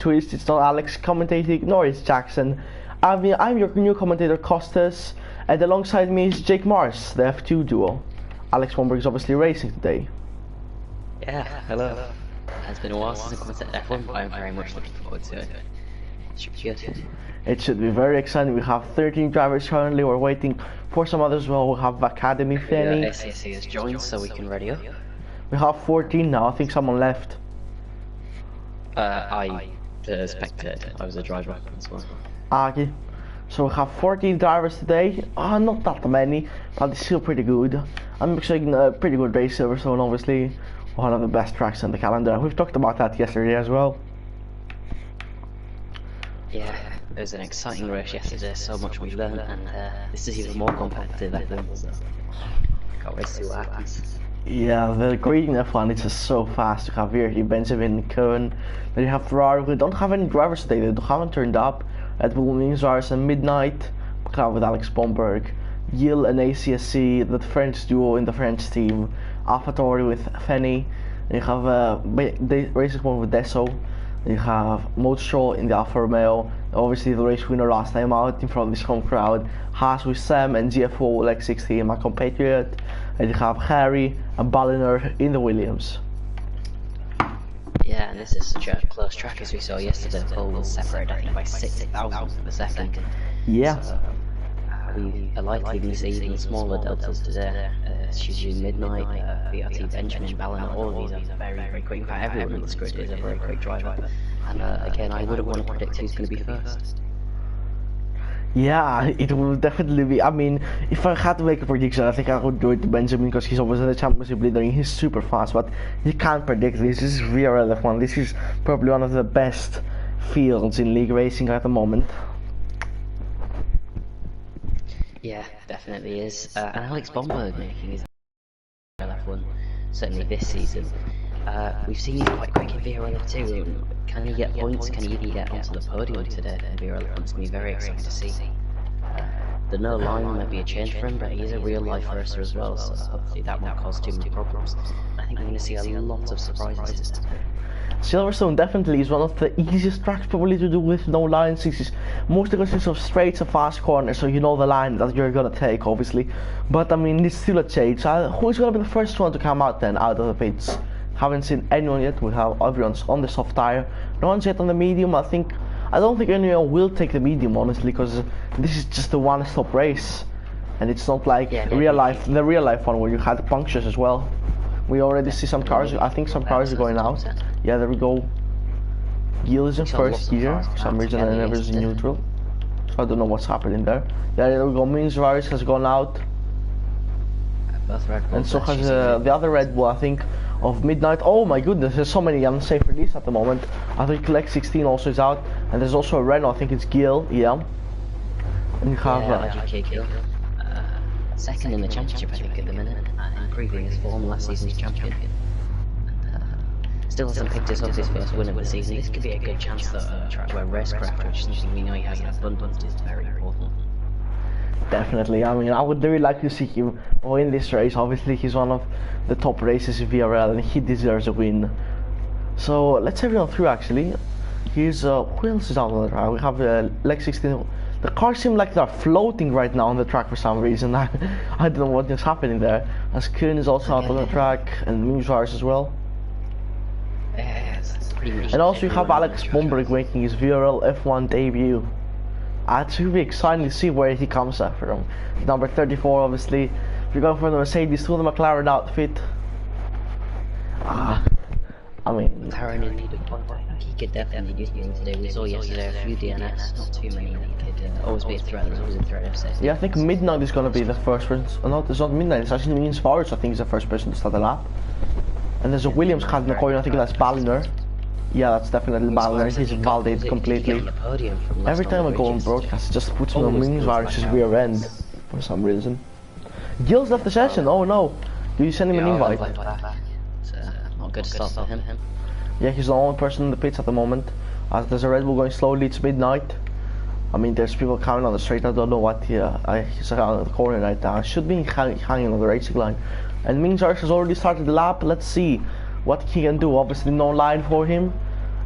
twist, it's not Alex commentating, nor it's Jackson. I'm your new commentator Costas, and alongside me is Jake Mars, the F2 duo. Alex Bomberg is obviously racing today. Yeah, hello. It's been a while since I've commented F1, but I'm very much looking forward to it. Should be good. It should be very exciting. We have 13 drivers currently. We're waiting for some others as well. We have Academy Fanny. ACC has joined, so we can ready up. We have 14 now. I think someone left. I spectated. I was a driver as well. Okay. So we have 14 drivers today. Not that many, but it's still pretty good. I'm expecting a pretty good race, Silverstone, obviously. One of the best tracks on the calendar. We've talked about that yesterday as well. Yeah, it was an exciting race yesterday, so much we've learned, and this is even more competitive, I think, so can't wait to see what happens. Yeah, the Green F1 is just so fast. You have here Benjamin Cohen, then you have Ferrari, who don't have any drivers today, they haven't turned up. Red Bull Means and Midnight, McLaren with Alex Bomberg, Gil and ACSC, the French duo in the French team, AlphaTauri with Fanny, and you have Racing One with Deso. You have Motorstraw in the Alfa Romeo, obviously the race winner last time out in front of this home crowd, Haas with Sam and GFO Lex16, my compatriot, and you have Harry and Balliner in the Williams. Yeah, and this is such a close track as we saw yesterday. Pole was separated, I think, by 6 thousandths of a second. Yeah. So, we are likely to see even smaller deltas today. Suzuki Midnight, VRT Benjamin, Balliner, all of these are very, very quick. In fact, everyone in this grid is a very quick driver. And again, I wouldn't want to predict who's going to be first. Yeah, it will definitely be. I mean, if I had to make a prediction, I think I would do it to Benjamin because he's always the championship leader and he's super fast. But you can't predict this. This is VRL F1. This is probably one of the best fields in league racing at the moment. Yeah, definitely is. And Alex Bomberg making his F1 certainly this season. We've seen him quite quick in VRL F2. Can he get points? Can he even get onto the podium today in VRL F1? It's going to be very exciting to see. The no line might be a change for him, but he's a real life racer as well, so hopefully that won't cause too many problems. I think we're going to see a lot of surprises today. Silverstone definitely is one of the easiest tracks probably to do with no lines. It's mostly consists of straights and fast corners, so you know the line that you're gonna take, obviously. But I mean, it's still a change. Who's gonna be the first one to come out then, out of the pits? Haven't seen anyone yet. We have everyone's on the soft tire. No one's yet on the medium. I don't think anyone will take the medium, honestly, because this is just a one-stop race, and it's not like the real life one where you had punctures as well. We already see some cars. I think some cars are going out. Yeah, there we go. Gil is in first gear. For some reason, I never is in neutral. So I don't know what's happening there. Yeah, there we go. Means Varis has gone out. And so has the other Red Bull, I think, of Midnight. Oh my goodness, there's so many unsafe releases at the moment. I think Lex16 also is out. And there's also a Renault, I think it's Gil. Yeah. And you have... second in the championship, I think, at the minute, improving his form last season's champion. Still hasn't picked us up his first win of the season. This could be a good chance that track where racecraft, which is something we know he has in abundance, is very important. Definitely. I mean, I would really like to see him win this race. Obviously, he's one of the top races in VRL, and he deserves a win. So let's have it on through. Actually, here's who else is out on the track? We have Lex16. The cars seem like they're floating right now on the track for some reason. I don't know what is happening there. As Kuhn is also out on the track, and Mujars as well. And also you have Alex Bomberg making his VRL F1 debut. It should be exciting to see where he comes at from. Number 34, obviously. If you're going for the Mercedes to the McLaren outfit. I mean, McLaren indeed a point. He could definitely use him today. We saw yesterday a few DNS, not too many. He could always be a threat. There's always a threat. Yeah, I think Midnight is going to be the first person. No, it's not Midnight. It's actually Means Forest. I think is the first person to start the lap. And there's a Williams car in the corner. I think that's Balliner. Yeah, that's definitely Balliner. He's validated completely. Every time I go on broadcast, it just puts me on Means Forest's rear end for some reason. Gil's left the session. Oh no! Do you send him an invite? It's not good start for him. Yeah, he's the only person in the pits at the moment. As there's a Red Bull going slowly, it's Midnight. I mean, there's people coming on the straight. I don't know what he's around the corner right now. I should be hanging on the racing line. And Means has already started the lap. Let's see what he can do. Obviously, no line for him.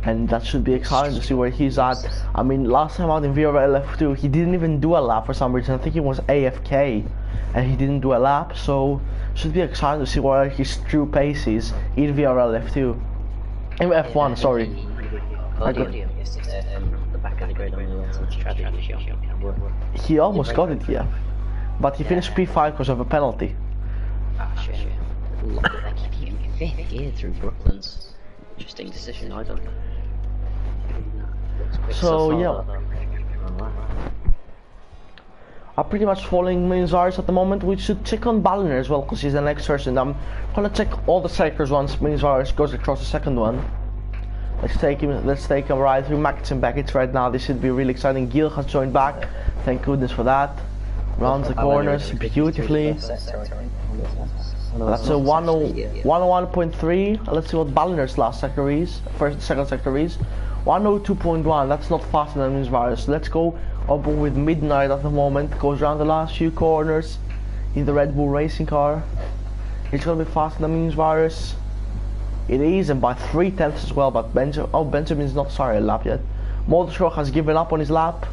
and that should be exciting to see where he's at. I mean, last time out in VRL F2, he didn't even do a lap for some reason. I think he was AFK, and he didn't do a lap, so should be exciting to see where his true pace is in VRL F2. In F1, sorry. The back of the grid on the strategy. He almost got it here, but he finished P5 because of a penalty. Ah, shit. Look at that, keep fifth gear through Brooklands. Interesting decision, I don't know. So yeah, I'm pretty much following Minzaris at the moment. We should check on Balliner as well, because he's the next person. I'm gonna check all the sectors once Minzaris goes across the second one. Let's take him right through Mackets and Beckett right now. This should be really exciting. Gil has joined back. Thank goodness for that. Rounds the corners beautifully. That's a 101.3. Let's see what Balliner's last sector is. Second sector is 102.1. That's not faster than Minzaris. Let's go up with Midnight at the moment. Goes around the last few corners in the Red Bull racing car. It's gonna be faster than Minzaris. It is, and by 3/10 as well. But Benjamin's not sorry a lap yet. Motorshow has given up on his lap.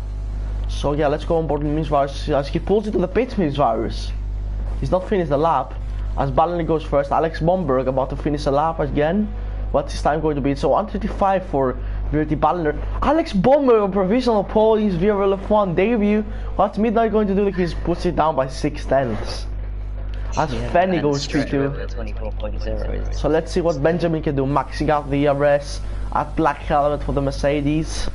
So yeah, let's go on board Minzaris as he pulls into the pits. Minzaris. He's not finished the lap. As Balliner goes first, Alex Bomberg about to finish a lap again. What's his time going to be? So 1:35 for Dirty Balliner. Alex Bomberg on provisional pole, his VRL F1 debut. What's Midnight going to do? He puts it down by 6/10. As Fanny goes P2. So let's see what Benjamin can do, maxing out the RS at black helmet for the Mercedes.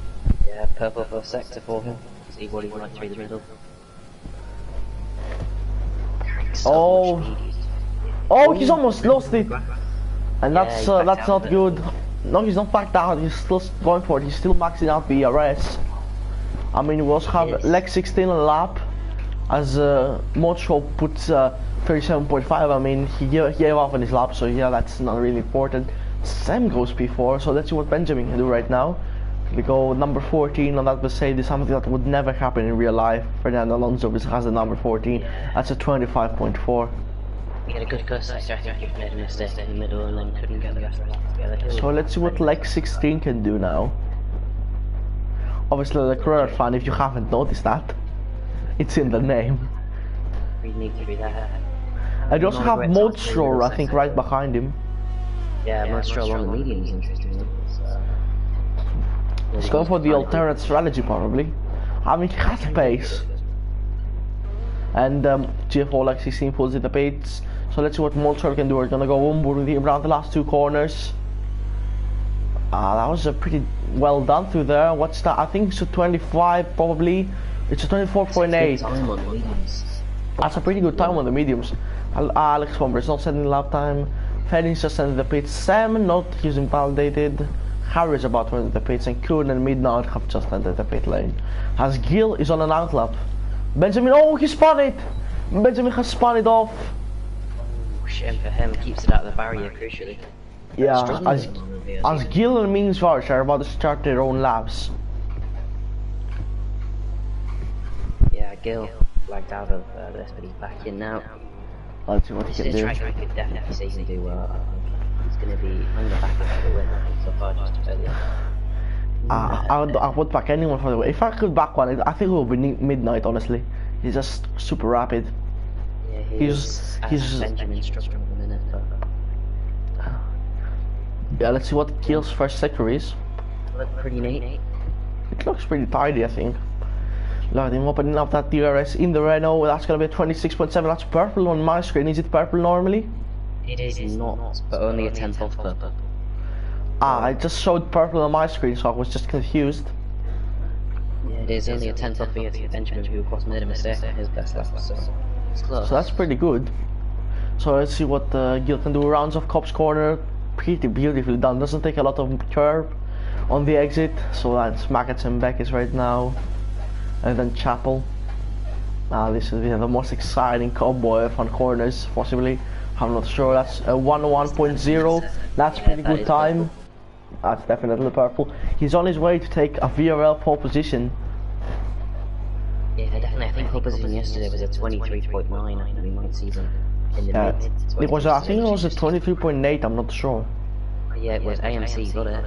Yeah, purple for sector for him. See what he wants through the middle. Oh, he's almost lost it, and that's not good. No, he's not backed out. He's still going for it. He's still maxing out the RS. I mean, we also have leg 16 on lap, as Mocho puts 37.5. I mean, he gave up on his lap, so yeah, that's not really important. Sam goes P4, so let's see what Benjamin can do right now. We go number 14 on that Mercedes, something that would never happen in real life. Fernando Alonso has the number 14. That's a 25.4. He had a good first sector. I think he made a mistake in the middle and then couldn't get the rest of it together. So let's see what leg 16 can do now. Obviously, the Carrera fan, if you haven't noticed that, it's in the name. We need to be there. And you also have Modstroll, I think, right behind him. Yeah, Modstroll on the medium is interesting. He's going for the alternate strategy, probably. I mean, he has pace. And GF4 leg 16 pulls in the pits. So let's see what Modstroll can do. We're gonna go on board with him around the last two corners. That was a pretty well done through there. What's that? I think it's a 25 probably. It's a 24.8. That's a pretty good time on the mediums. Alex Bomber is not setting lap time. Fenning's just entered the pits. Sam not using validated. Harry's about to enter the pits, and Kuhn and Midnight have just entered the pit lane. As Gil is on an outlap. Benjamin, oh, he spun it! Benjamin has spun it off. Oh, shame for him, keeps it out of the barrier crucially. Yeah, as Gil and Minzaris are about to start their own laps. Yeah, Gil flagged out of this, but he's back in now. Let's see what he can do. We could definitely see him do well. He's going to be on the back of the win so far, just earlier. I would back anyone for the win. If I could back one, I think it would be Midnight, honestly. He's just super rapid. Yeah, he's Benjamin struggling at the minute, but... Yeah, let's see what Gil's first sector is. Look pretty neat. It looks pretty tidy, I think. Look at him opening up that DRS in the Renault. That's gonna be a 26.7. That's purple on my screen. Is it purple normally? It is not, but only a 10th of purple. I just showed purple on my screen, so I was just confused. Yeah, it is only a 10th of Benjamin, who of course made a mistake in his best lap, so it's close. So that's pretty good. So let's see what Gil can do. Rounds of Cops Corner. Pretty beautifully done. Doesn't take a lot of curve on the exit. So that's Mackets and Beckett right now. And then Chapel. This is the most exciting combo F1 corners, possibly. I'm not sure. That's a 101.0. That's pretty good time. That's definitely purple. He's on his way to take a VRL pole position. Yeah, definitely. I think pole position yesterday was a 23.9. I think we might see them in the mid. It was. I think it was a 23.8. I'm not sure. Yeah, it was AMC got it.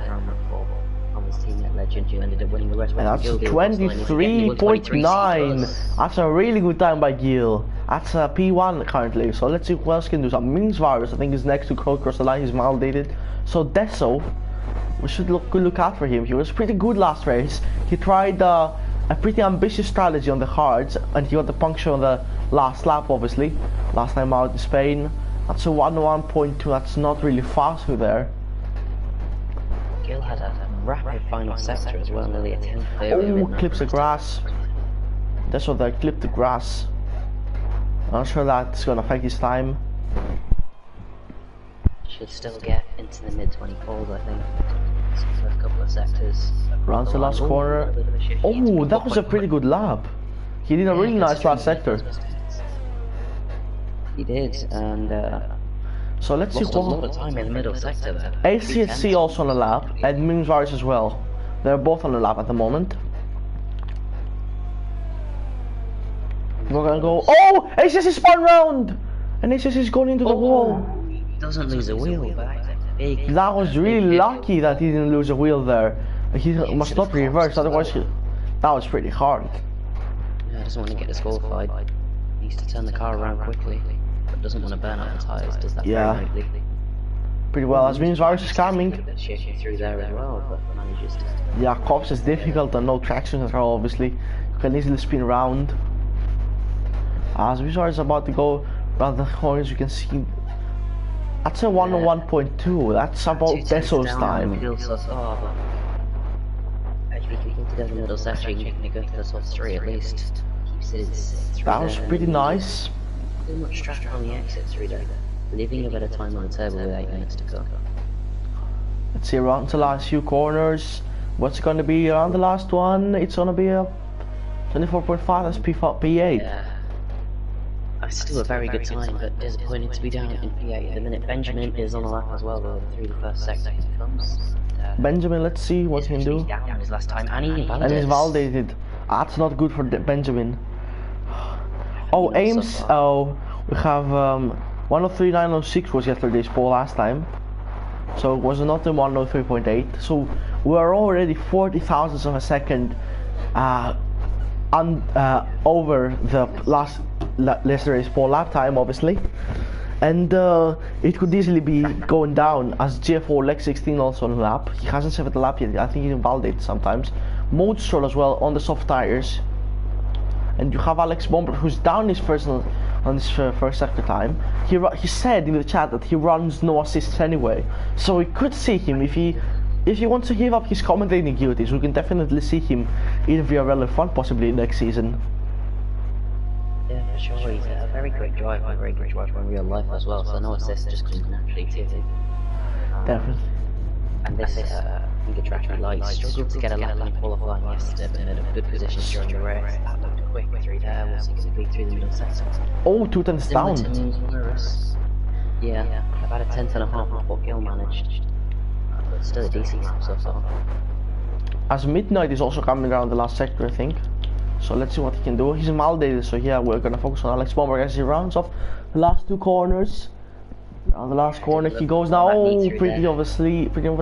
his teammate Legend, who ended up winning the race. And that's 23.9. That's a really good time by Gil. That's P1 currently. So let's see who else can do something. Minxvirus, I think, is next to Code Cross the line. He's validated. So Deso, we should look out for him. He was pretty good last race. He tried a pretty ambitious strategy on the hards, and he got the puncture on the last lap, obviously. Last time out in Spain. That's a 1:1.2. That's not really fast through there. Gil had a rapid final sector as well, nearly a 10th. Oh, clips the grass. That's what they clipped the grass. I'm not sure that's gonna affect his time. Should still get into the mid-24s, I think. First couple of sectors. Rounds the last corner. Oh, that was a pretty good lap. He did a really nice last sector. He did, and so let's see lost a lot of time in the middle sector there. ACSC also on the lap, and Minxvirus as well. They're both on the lap at the moment. We're gonna go. Oh! ACSC spun round! And ACSC is going into the wall. Doesn't lose a wheel, but that's a big. That was really lucky that he didn't lose a wheel there. He must not reverse, otherwise that was pretty hard. Yeah, doesn't want to get disqualified. He needs to turn the car around quickly, but doesn't want to burn out the tyres. Does that very quickly. Pretty well. As Minxvirus is coming. A bit shaky through there as well, but manages to. Yeah, Cops is difficult and no traction as well, obviously. You can easily spin around. As Minxvirus is about to go around the corners, you can see. That's a 1:1.2. That's about Deso's time. If you can get to the middle section, you can go to the top 3 at least. Keeps it that was pretty nice. Too much traffic on the exit through there. Leaving a bit of time on the turbo with 8 minutes to go. Let's see around the last few corners. What's gonna be around the last one? It's gonna be a 24.5. That's P8. Yeah. That's still a very good time, but disappointing to be down in P8 at the minute. Benjamin is on the lap as well, though, through the first sector he comes. Benjamin, let's see what he can do. Down his last time, and he's validated. That's not good for Benjamin. Oh, Ames. Oh, we have 103.906 was yesterday's pole last time, so it was not the 103.8. So we're already 40 thousandths of a second over the last yesterday's pole lap time, obviously. And it could easily be going down as GF4 Lex 16 also on the lap. He hasn't saved the lap yet. I think he can validate sometimes. Mode Stroll as well on the soft tires. And you have Alex Bomber, who's down his first on his first sector time. He said in the chat that he runs no assists anyway, so we could see him if he wants to give up his commentating duties. We can definitely see him in VRL F1 possibly next season. Yeah, for sure. He's a very great driver, in real life as well. So no assist just comes naturally to him. Definitely. And this Giga Light struggled to get a lap in qualifying yesterday, but in a good position during the race. That looked quick through there. What's he going to be through the middle sector? Oh, 2 tenths down. Yeah, about a 10th and a half of what Gil managed. But still a decent lap so far. As Midnight is also coming around the last sector, I think. So let's see what he can do. He's validated, so yeah, we're gonna focus on Alex Bomber as he rounds off the last 2 corners. On the last corner he goes now. Oh, pretty of a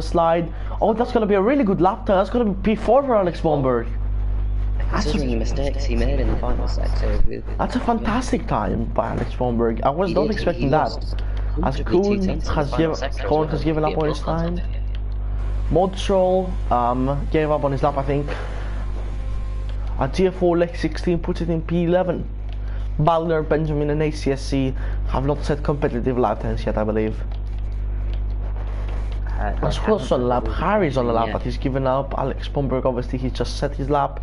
slide. Oh, that's gonna be a really good lap time. That's gonna be P4 for Alex Bomber. Considering the mistakes he made in the final sector. That's a fantastic time by Alex Bomberg. I was not expecting that. As Kuhn has given up on his time. Mode Stroll gave up on his lap, I think. A GF4 Lex 16 puts it in P11. Balner, Benjamin and ACSC have not set competitive lap times yet, I believe. Squirrel's on the lap, Harry's on the lap, but he's given up. Alex Bomberg, obviously, he just set his lap.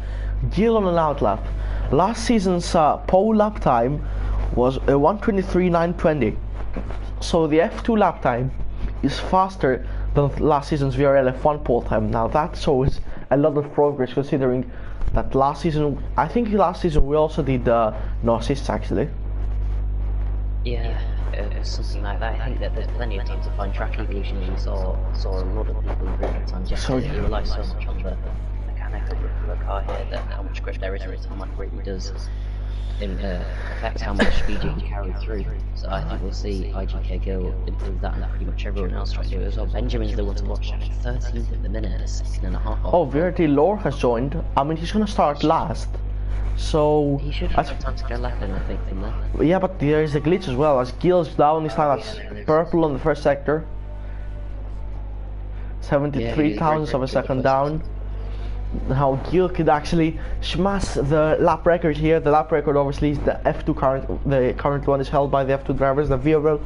Gil on an out lap. Last season's pole lap time was 1:23.920. So the F2 lap time is faster than last season's VRL F1 pole time. Now that shows a lot of progress, considering that last season, I think last season we also did no assists actually. Yeah, something like that. I think that there's plenty of times to find track evolution, and we saw a lot of people improving times yesterday. He relies so much on the mechanical grip of the car here, that how much grip there is every time, like Brittany does. affects how much speed you can carry through. So I think we'll see IGK Gill improve that, and pretty much everyone else try to do it as well. Benjamin's the one to watch, 13th at the minute, a second and a half. Oh, Verity Lore has joined. I mean, he's gonna start last. So he should have time to go left, I think, from there. Yeah, but there is a glitch as well. As Gill's down this time, that's purple on the first sector. 73 thousandths of a second down. How Gill could actually smash the lap record here. The lap record obviously is the F2 current. The current one is held by the F2 drivers. The VRL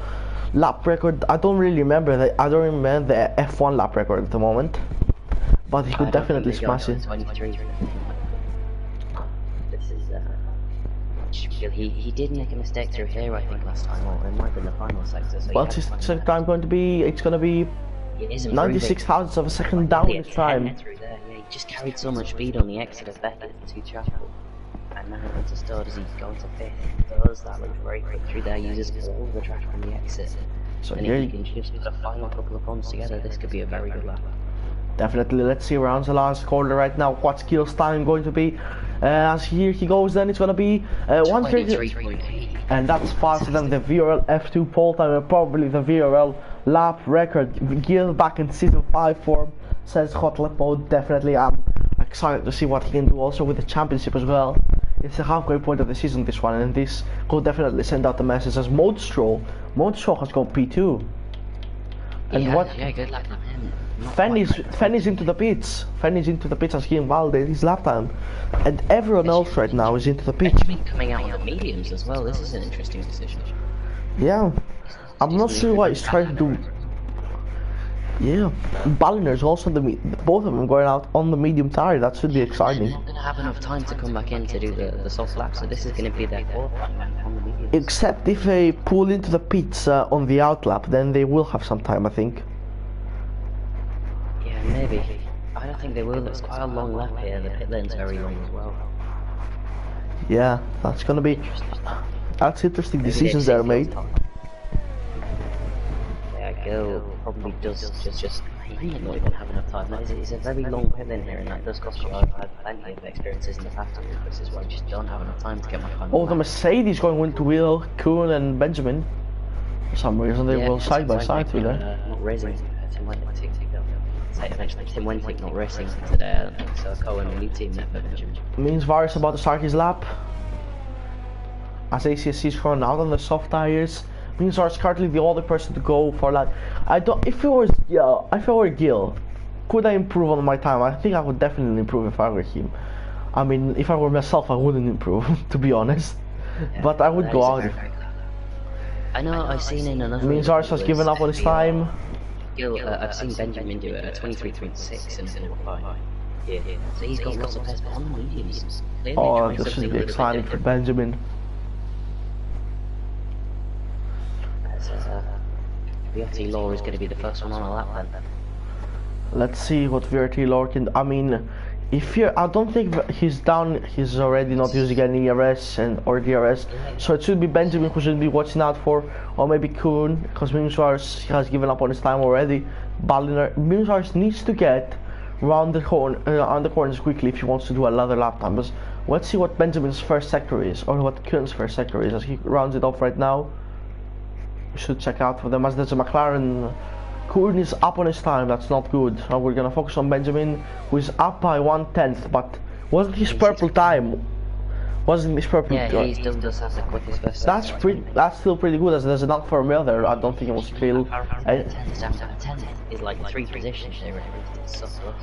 lap record, I don't really remember. I don't remember the F1 lap record at the moment. But he could definitely smash it. 23. He did make a mistake through here, I think, last time, or it might have been the final sector. So what's his time going to be? It's going to be 96 thousandths of a second down this time. Through there. Yeah, he just carried so much speed on the exit of Beckett to Chapel. And now into start as he's going to 5th. Does that looks very quick through there, uses all the track from the exit. So and if he can just put a final couple of runs together, this could be a very good lap. Definitely. Let's see around the last corner right now. What's Gill's time going to be? As here he goes, then it's going to be 1:33, and that's faster than the VRL F2 pole time and probably the VRL lap record. Gill back in season 5 form, says Hot Lap Mode. Definitely, I'm excited to see what he can do also with the championship as well. It's the halfway point of the season, this one, and this could definitely send out the message as Mode Stroll has gone P2. And yeah, good luck on him. Fenny's into the pits. Fenny's into the pits as he invalidated his lap time. And everyone else right now is into the pits. Coming out on the mediums as well, this is an interesting decision. Yeah. I'm not sure what he's trying to do. Yeah. Balliner's also both of them going out on the medium tire. That should be exciting. They're not going to have enough time to come back in to do the soft lap, so this is going to be their qualifying on the mediums. Except if they pull into the pits on the outlap, then they will have some time, I think. Yeah, maybe. I don't think they will. It's quite a long lap here. The pit lane's very long as well. Yeah, that's gonna be. That's interesting decisions that are made. Yeah, Gill probably does just. He might not even have enough time. It's a very long pit lane here, and that does cost you. I've had plenty of experiences in the past. This is why I just don't have enough time to get my final. Oh, the Mercedes going into Will, Kuhn, and Benjamin. For some reason, they will side by side through there. Not racing. Eventually Tim Wentic not racing today, I think, so Cohen a new team there for Benjamin. Means Varus about to start his lap. As ACSC is going out on the soft tires. Means Varus currently the only person to go for like. If it were Gill, could I improve on my time? I think I would definitely improve if I were him. I mean, if I were myself, I wouldn't improve, to be honest. Yeah, but I would go out. I know I've seen in another. Means Varus has given up on his time. I've seen Benjamin do it at 23.6 and qualifying. Yeah, so he's got lots of pace, but on the mediums. Oh, this should be exciting for Benjamin. VRT Law is going to be the first one on a lap then. Let's see what VRT Law can. I mean, I don't think he's down. He's already not using any ERS or DRS, so it should be Benjamin who should be watching out for, or maybe Kuhn, because Mimswars has given up on his time already. Balliner, Mimswars needs to get around the corners quickly if he wants to do another lap time. But let's see what Benjamin's first sector is, or what Kuhn's first sector is, as he rounds it off right now. We should check out for them as there's a McLaren. Kuhn is up on his time, that's not good. Now we're gonna focus on Benjamin, who is up by 1/10, but wasn't his purple time? Wasn't his purple time? Yeah, he still does have the quickest first. That's still pretty good, as there's an Alfa Romeo there. I don't think it was still. 10 is like 3 positions there. It's so close.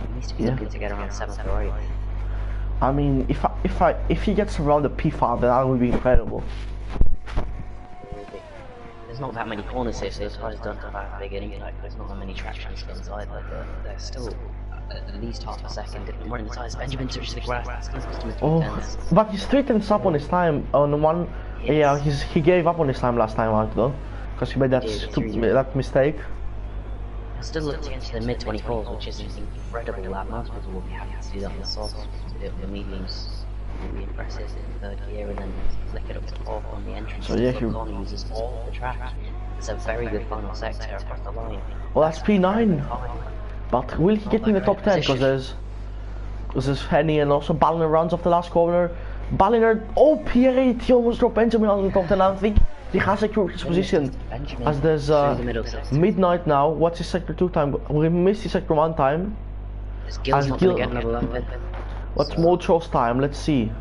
He needs to be looking to get around 7th or 8th. I mean, if he gets around the P5, then that would be incredible. There's not that many corners here, so the tires don't have that big an impact. There's not that many traction spins either, but they're still at least half a second more in the tires. Benjamin touches the grass. But he's 3/10 up on his time on one. Yeah, he gave up on his time last time out though, because he made that mistake. I still looked into the mid 24s, which is an incredible lap. Most people will be happy to do that on the softs, to do it on the mediums. Will be impressive in 3rd gear and then flick it up to 4th on the entrance. So yeah, he uses all the track. It's a very good final sector across the line. Well, that's P9. But will he get in the top 10? Because there's Henny and also Balliner runs off the last corner. Balliner, oh Pierre, he almost dropped Benjamin on the top 10. I think he has secured his position. Benjamin As there's through the middle sector. midnight now. What's his sector 2 time? We missed his sector 1 time. Gil's as not Gil- going to get another lap in. What's Motro's time? Let's see.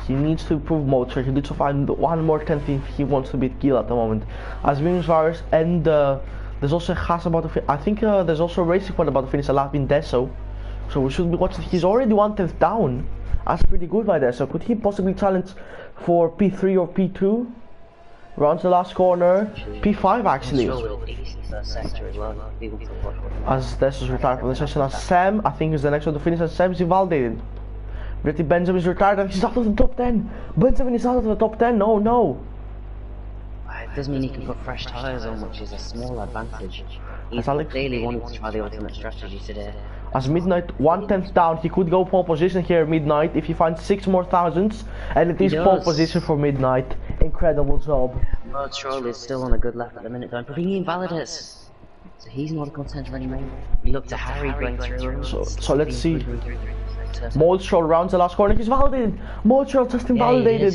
He needs to improve Motro. He needs to find one more 10th if he wants to beat Gil at the moment. As Williams Virus and there's also Haas about to I think there's also a racing point about to finish a lap in Deso. So we should be watching. He's already 1/10 down. That's pretty good by Deso. Could he possibly challenge for P3 or P2? Rounds the last corner. P5 actually. As Deso's retired from the session, as Sam, I think is the next one to finish, as Sam's invalidated. Pretty Benjamin is retired and he's out of the top 10. Benjamin is out of the top 10. No, no. It does mean he can put fresh tyres on, which is a small advantage. He's Alex- clearly wanted to try the ultimate strategy today. As Midnight 1/10 down, he could go pole position here. Midnight, if he finds 6 more thousands, and it is pole does. position for Midnight. Incredible job. Rod Stroll is still on a good lap at the minute, but he invalidates. So he's not a contender anymore. We look to Harry going through. So let's see. Moldstroll rounds the last corner. He's validated. Moldstroll just invalidated.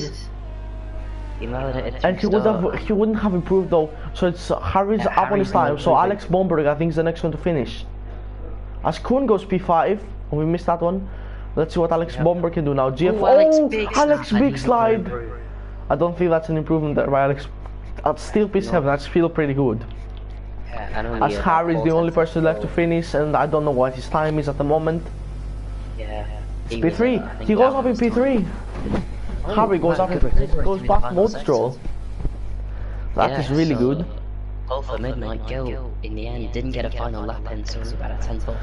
He invalidated. And he wouldn't have improved though. So it's Harry's up on his time. So Alex Bomberg I think is the next one to finish. As Kuhn goes P5, oh, we missed that one. Let's see what Alex Bomber can do now. GF, Alex Big Slide. I don't think that's an improvement there by Alex. That's still P7. That's still pretty good. Yeah, as Harry's the only person left to finish, and I don't know what his time is at the moment. Yeah. P3. He goes up in P3. Harry goes up. Goes past Moldstroll. That is really good. Pole for Midnight. Gil in the end didn't get a final lap in, so it was about a 10th off.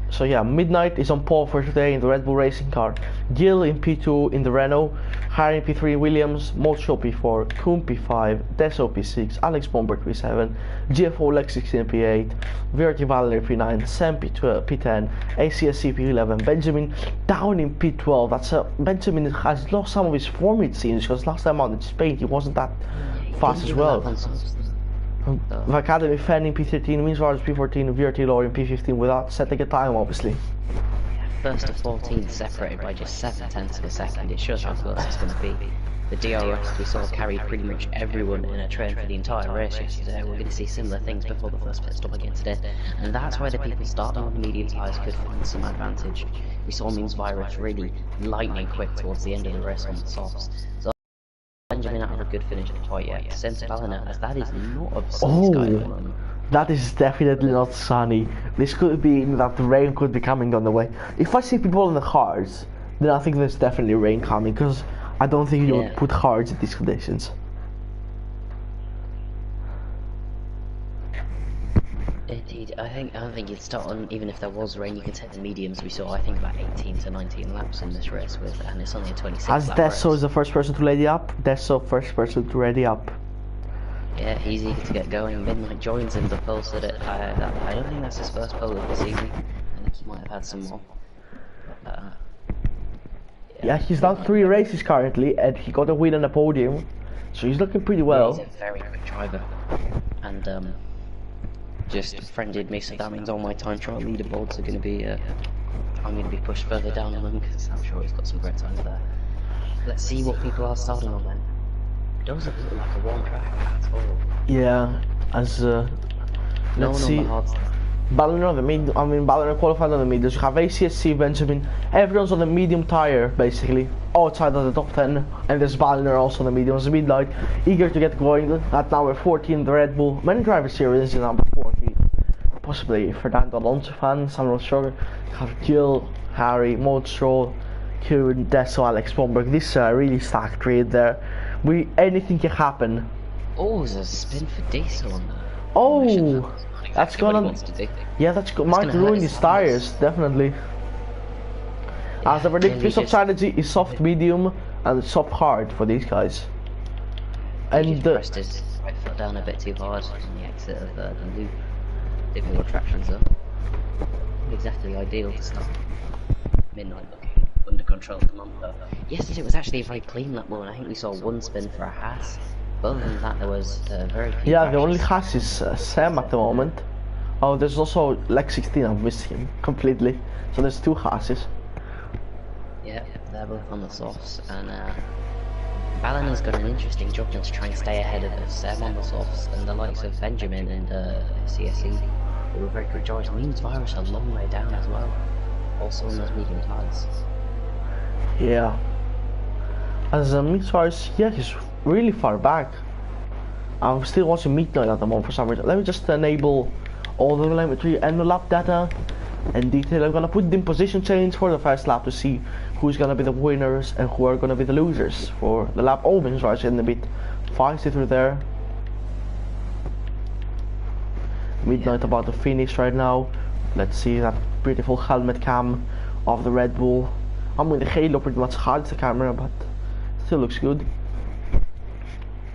So yeah, Midnight is on pole for today in the Red Bull racing car. Gil in P2 in the Renault, Harry in P3, Williams, Moldstroll P4, Kuhn P5, Deso P6, Alex Bomberg P7, GFO Lex16 P8, Verity Valerie P9, Sam P10, ACSC P11, Benjamin down in P12. That's Benjamin has lost some of his form it seems, because last time out in Spain he wasn't that fast as well. The Academy Fan in P13, Wins Wars P14, VRT Law in P15 without setting a time obviously. First to 14 separated by just 7/10 of a second. It shows how close it's going to be. The DRS we saw carried pretty much everyone in a train for the entire race yesterday. We're going to see similar things before the first pit stop again today. And that's where the people starting on the medium tyres could find some advantage. We saw Means Virus really lightning quick towards the end of the race on the softs. So Benjamin out of a good finish quite yet. Same to Ballina, as that is not a sunny sky at the moment. That is definitely not sunny. This could be that the rain could be coming on the way. If I see people in the cars, then I think there's definitely rain coming, because I don't think you would put cars in these conditions. Indeed, I don't think you'd start on, even if there was rain, you can take the mediums we saw, I think about 18 to 19 laps in this race with, and it's only a 26 As lap Deso race. is the first person to ready up, Deso first person to ready up. Yeah, he's eager to get going. Midnight joins him, the pole at it. I don't think that's his first pole of the season. I think he might have had some more. Yeah, he's done 3 races currently, and he got a win on a podium, so he's looking pretty well. He's a very quick driver, and just friended me, so that means all my time trial leaderboards are going to be. I'm going to be pushed further down on them because I'm sure he's got some great times there. Let's see what people are starting on then. It doesn't look like a warm track at all. Yeah, as let's see. Balliner on the medium. I mean, Balliner qualified on the mediums. You have ACSC, Benjamin. Everyone's on the medium tire basically, outside of the top 10. And there's Balliner also on the mediums. Midnight, eager to get going. At number 14, the Red Bull. Many drivers here is number 14. Possibly Fernando Alonso fans. I'm not sure. You have Gil, Harry, Moldstroll, Kuhn, Deso, Alex Bomberg. This is a really stacked grid there. Anything can happen. Oh, there's a spin for Diesel on that. Oh, that's gonna. Yeah, might ruin his tires, definitely. Yeah, As the predicted of strategy is soft, medium, and soft hard for these guys. He just pressed his right foot down a bit too hard on the exit of the loop. Did more tractions up. Exactly ideal to start. Midnight looking under control at the moment though. Yesterday was actually a very clean lap one. I think we saw one spin for a Haas. But other than that, there was very few Yeah, the crashes. only Haas is Sam at the moment. Oh, there's also Lex 16. I missed him completely. So there's two Haases. Yeah, they're both on the softs, and Balliner's got an interesting job to try and stay ahead of Seb on the softs, and the likes of Benjamin and CSE, who were very good drivers. Means Virus a long way down as well, also on those medium tyres. Yeah. As Meatwires, yeah, he's really far back. I'm still watching Midnight at the moment for some reason. Let me just enable all the telemetry and the lap data and detail. I'm gonna put it in position change for the first lap to see who's gonna be the winners and who are gonna be the losers for the lap. Oh, Meatwires in a bit feisty through there. Midnight about to finish right now. Let's see that beautiful helmet cam of the Red Bull. I mean, the halo pretty much hides the camera, but still looks good.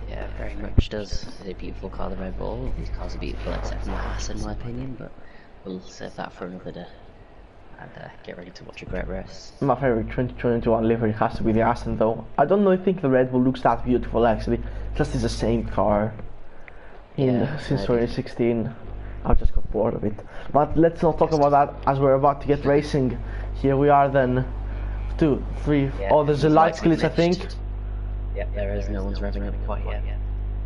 Yeah, very much does. It's a beautiful car, the Red Bull. These cars are beautiful except for the Haas, in my opinion, but we'll save that for another day and get ready to watch a great race. My favorite 2021 livery has to be the Aston, though. I don't know, I think the Red Bull looks that beautiful actually. Just is the same car since 2016. I just got bored of it. But let's not talk about that as we're about to get racing. Here we are then. 2, 3. Yeah, oh, there's a light glitch, I think. Yep, there is. No one's revving up quite yet.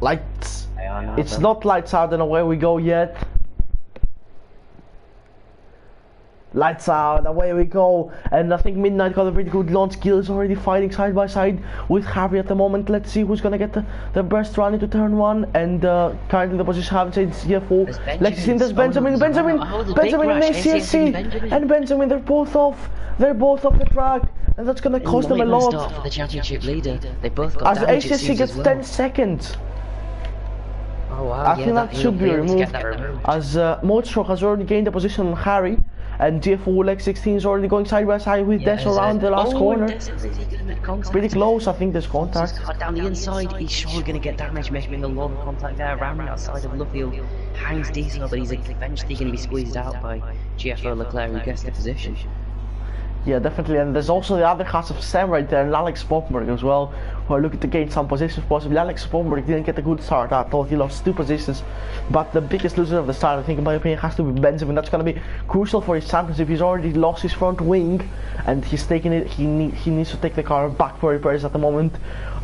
Lights. It's though. not lights out and away we go yet. Lights out, away we go. And I think Midnight got a pretty good launch. Gil is already fighting side by side with Harry at the moment. Let's see who's gonna get the burst run into turn 1. And currently the position haven't changed CFO. Let's see, there's Benjamin and ACSC. And Benjamin, they're both off. They're both off the track. And that's gonna cost them a lot. Start for the championship leader. They both got as ACSC gets 10 seconds. Oh wow, I think that should be removed. As Motorstroke has already gained a position on Harry. And GFO Lex 16 is already going side by side with Des around the last corner. Pretty close, I think there's contact. Down the inside, he's surely going to get damage, making a lot of contact there around the outside of Luffield. Hangs Diesel, but he's eventually going to be squeezed out by GFO Leclerc, who gets the position. Yeah, definitely, and there's also the other half of Sam right there, and Alex Bomberg as well, who are looking to gain some positions possibly. Alex Bomberg didn't get a good start at all, he lost 2 positions, but the biggest loser of the start, I think in my opinion, has to be Benjamin. That's going to be crucial for his championship. He's already lost his front wing, and he's taking it, he needs to take the car back for repairs at the moment,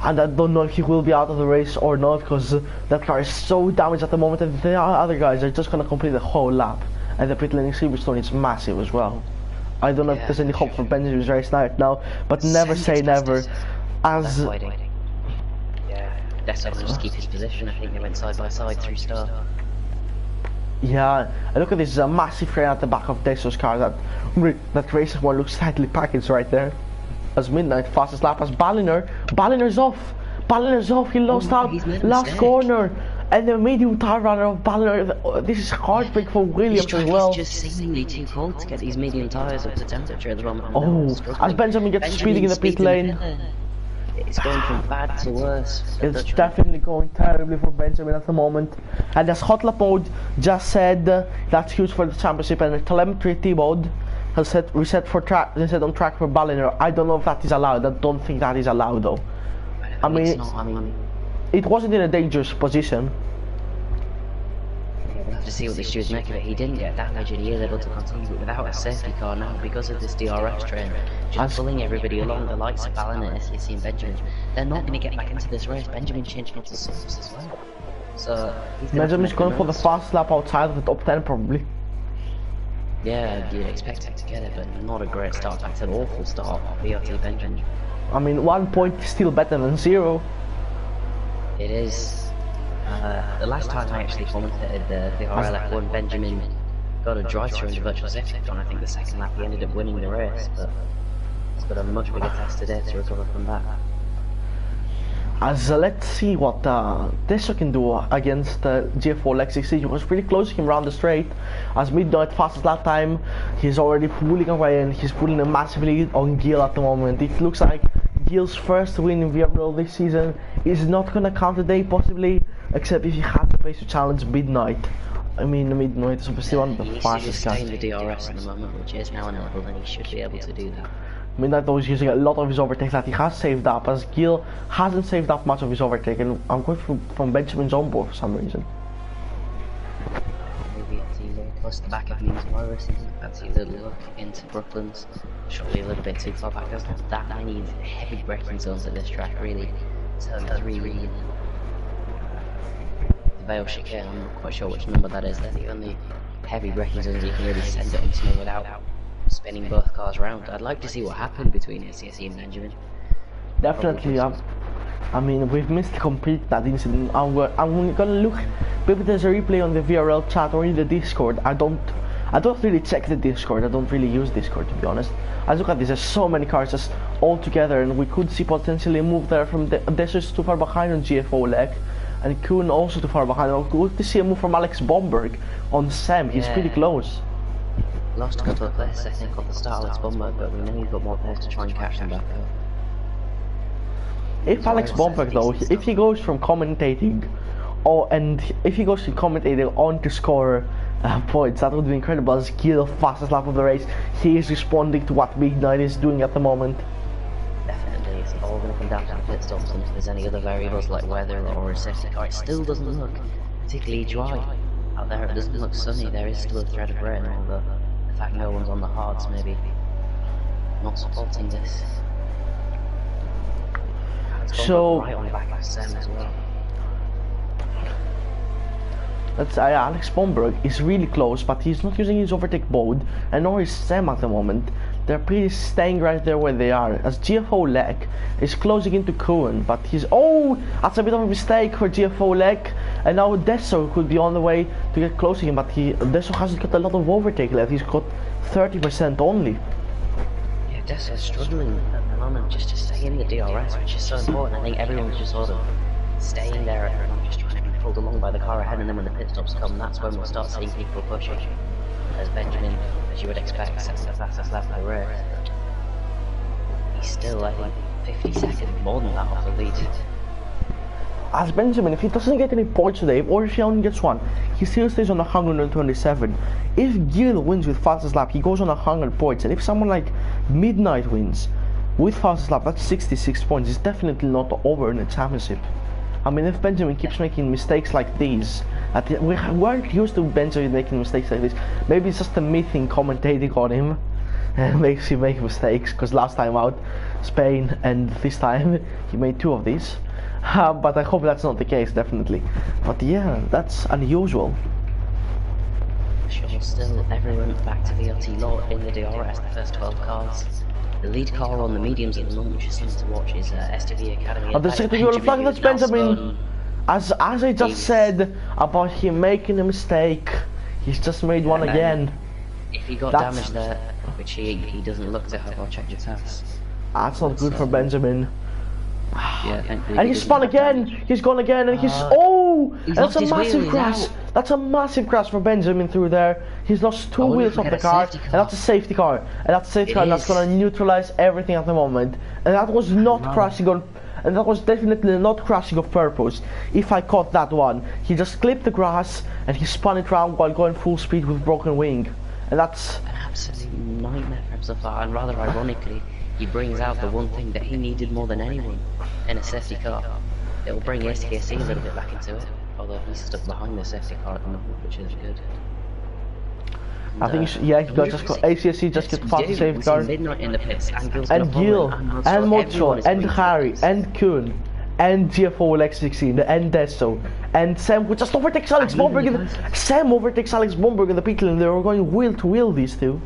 and I don't know if he will be out of the race or not, because that car is so damaged at the moment, and the other guys are just going to complete the whole lap, and the pit lane in Silverstone is massive as well. I don't know if there's any hope for Benjamin's race right now, but never say never. As yeah, Deso will just keep his position. I think they went side by side through start. Yeah, and look at this massive frame at the back of Deso's car. That racer one looks slightly packaged right there. As Midnight fastest lap as Balliner. Balliner's off. Balliner's off. He lost out last corner. And the medium tire runner of Balliner, this is heartbreak for Williams as well. It's just seemingly too cold to get these medium tyres up to temperature at the moment. Oh, as Benjamin gets speeding in the pit lane. It's going from bad to worse. It's definitely going terribly for Benjamin at the moment. And as Hot Lap Mode just said, that's huge for the championship, and the telemetry T-Mode has set reset on track for Balliner. I don't know if that is allowed. I don't think that is allowed though. I mean, it wasn't in a dangerous position. We'll have to see what the stewards make of it. He didn't get damage and he is able to continue, but without a safety car now because of this DRS train, just pulling everybody along, the likes of Balliner, SEC and Benjamin. They're not going to get back into this race. Benjamin changed into softs as well. So Benjamin's going for the fast lap outside of the top 10 probably. Yeah, you'd expect him to get it, but not a great start. That's an awful start, BRT Benjamin. I mean, 1 point is still better than 0. It is. The last time I actually commentated the RLF1, Benjamin got a drive-through in the virtual safety car, and I think the second lap he ended up winning the race, but he's got a much bigger test today to recover from that. As let's see what Deso can do against GFO Lex 16. He was pretty close to him around the straight. As Midnight fastest lap time, he's already pulling away and he's pulling a massive lead on Gil at the moment. It looks like Gil's first win in VRL this season is not gonna count today possibly, except if he had the pace to challenge Midnight. I mean, Midnight is obviously one of the fastest guys. He's staying the DRS at the moment, which is now enabled, and he should be able to do that. Midnight though is using a lot of his overtakes that he has saved up, as Gil hasn't saved up much of his overtake, and I'm going from Benjamin's on board for some reason. Maybe it's easier. plus the back of Means Morris, that's a little look into Brooklands. Surely a little bit too far back. There's not that many heavy braking zones at this track, really. Turn 3 really. The Vale Chicane, I'm not quite sure which number that is. They're the only heavy braking zones you can really send it into without spinning both cars around. I'd like to see what happened between SCSE and Benjamin. Definitely, I mean, we've missed complete that incident. I'm gonna look. Maybe there's a replay on the VRL chat or in the Discord. I don't really check the Discord. I don't really use Discord, to be honest. I look at this. There's so many cars just all together, and we could see potentially a move there from Dessus too far behind on GFO leg, and Kuhn also too far behind. Or good to see a move from Alex Bomberg on Sam. He's pretty close. Lost a couple of places, I think, off the start, Alex Bomberg, but we know he's got more players to try and catch them back up. If Alex Bomberg though, if he goes from commentating, if he goes from commentating on to score points, that would be incredible. As Gil, fastest lap of the race, he is responding to what Midnight is doing at the moment. Definitely, it's all going to come down to the pit stops, and if there's any other variables like weather or a safety car, it still doesn't look particularly dry out there. It doesn't look sunny. There is still a thread of rain, although the fact no one's on the hards maybe not supporting this. So right on the back of Sam as well. That's Alex Bomberg is really close, but he's not using his overtake mode, and nor is Sam at the moment. They're pretty staying right there where they are, as GFO Leg is closing into Kuhn, but he's that's a bit of a mistake for GFO Leg, and now Desso could be on the way to get close to him, but Desso hasn't got a lot of overtake left. He's got 30% only. Yeah, Desso's struggling at the moment just to stay in the DRS, which is so important. I think everyone's just sort of staying there and not just trying to be pulled along by the car ahead, and then when the pit stops come, that's when we'll start seeing people pushing. As Benjamin, as you would expect, sets the fastest lap of the race. He's still, I think, 50 seconds more than that off the lead. As Benjamin, if he doesn't get any points today, or if he only gets one, he still stays on 127. If Gil wins with fastest lap, he goes on 100 points, and if someone like Midnight wins with fastest lap, that's 66 points. It's definitely not over in the championship. I mean, if Benjamin keeps making mistakes like these, we weren't used to Benjamin making mistakes like this. Maybe it's just a me thing commentating on him and makes him make mistakes, because last time out, Spain, and this time he made 2 of these. But I hope that's not the case, definitely. But yeah, that's unusual. Sure, still everyone back to VLT law in the DRS, the first 12 cars. The lead car on the mediums at the moment, which is something to watch, is STV Academy. The second yellow flag, that's Benjamin. As I just said about him making a mistake, he's just made one again. If he got damaged there, which he doesn't look to have, I'll check your tabs. That's not good for Benjamin. Yeah, thankfully. And he's spun again. He's gone again, and he's that's a massive crash. That's a massive crash for Benjamin through there. He's lost 2 wheels off the car, and that's a safety car. And that's a safety car, and that's gonna neutralize everything at the moment. And that was not crashing on, and that was definitely not crashing on purpose. If I caught that one, he just clipped the grass and he spun it around while going full speed with broken wing, and that's an absolute nightmare for him so far. And rather ironically, he brings out the one thing that he needed more than anyone in a safety car. It will bring STSC a little bit back into it, although he's stuck behind the safety car at the moment, which is good. And, I think he ACSC just get past the safety car. Midnight in the pits, and Gil, and Motron, and Harry, and Kuhn, and GFO X16, and Desso, and Sam, who just overtakes Alex Bomberg. Sam overtakes Alex Bomberg in the pit lane. They were going wheel to wheel, these two.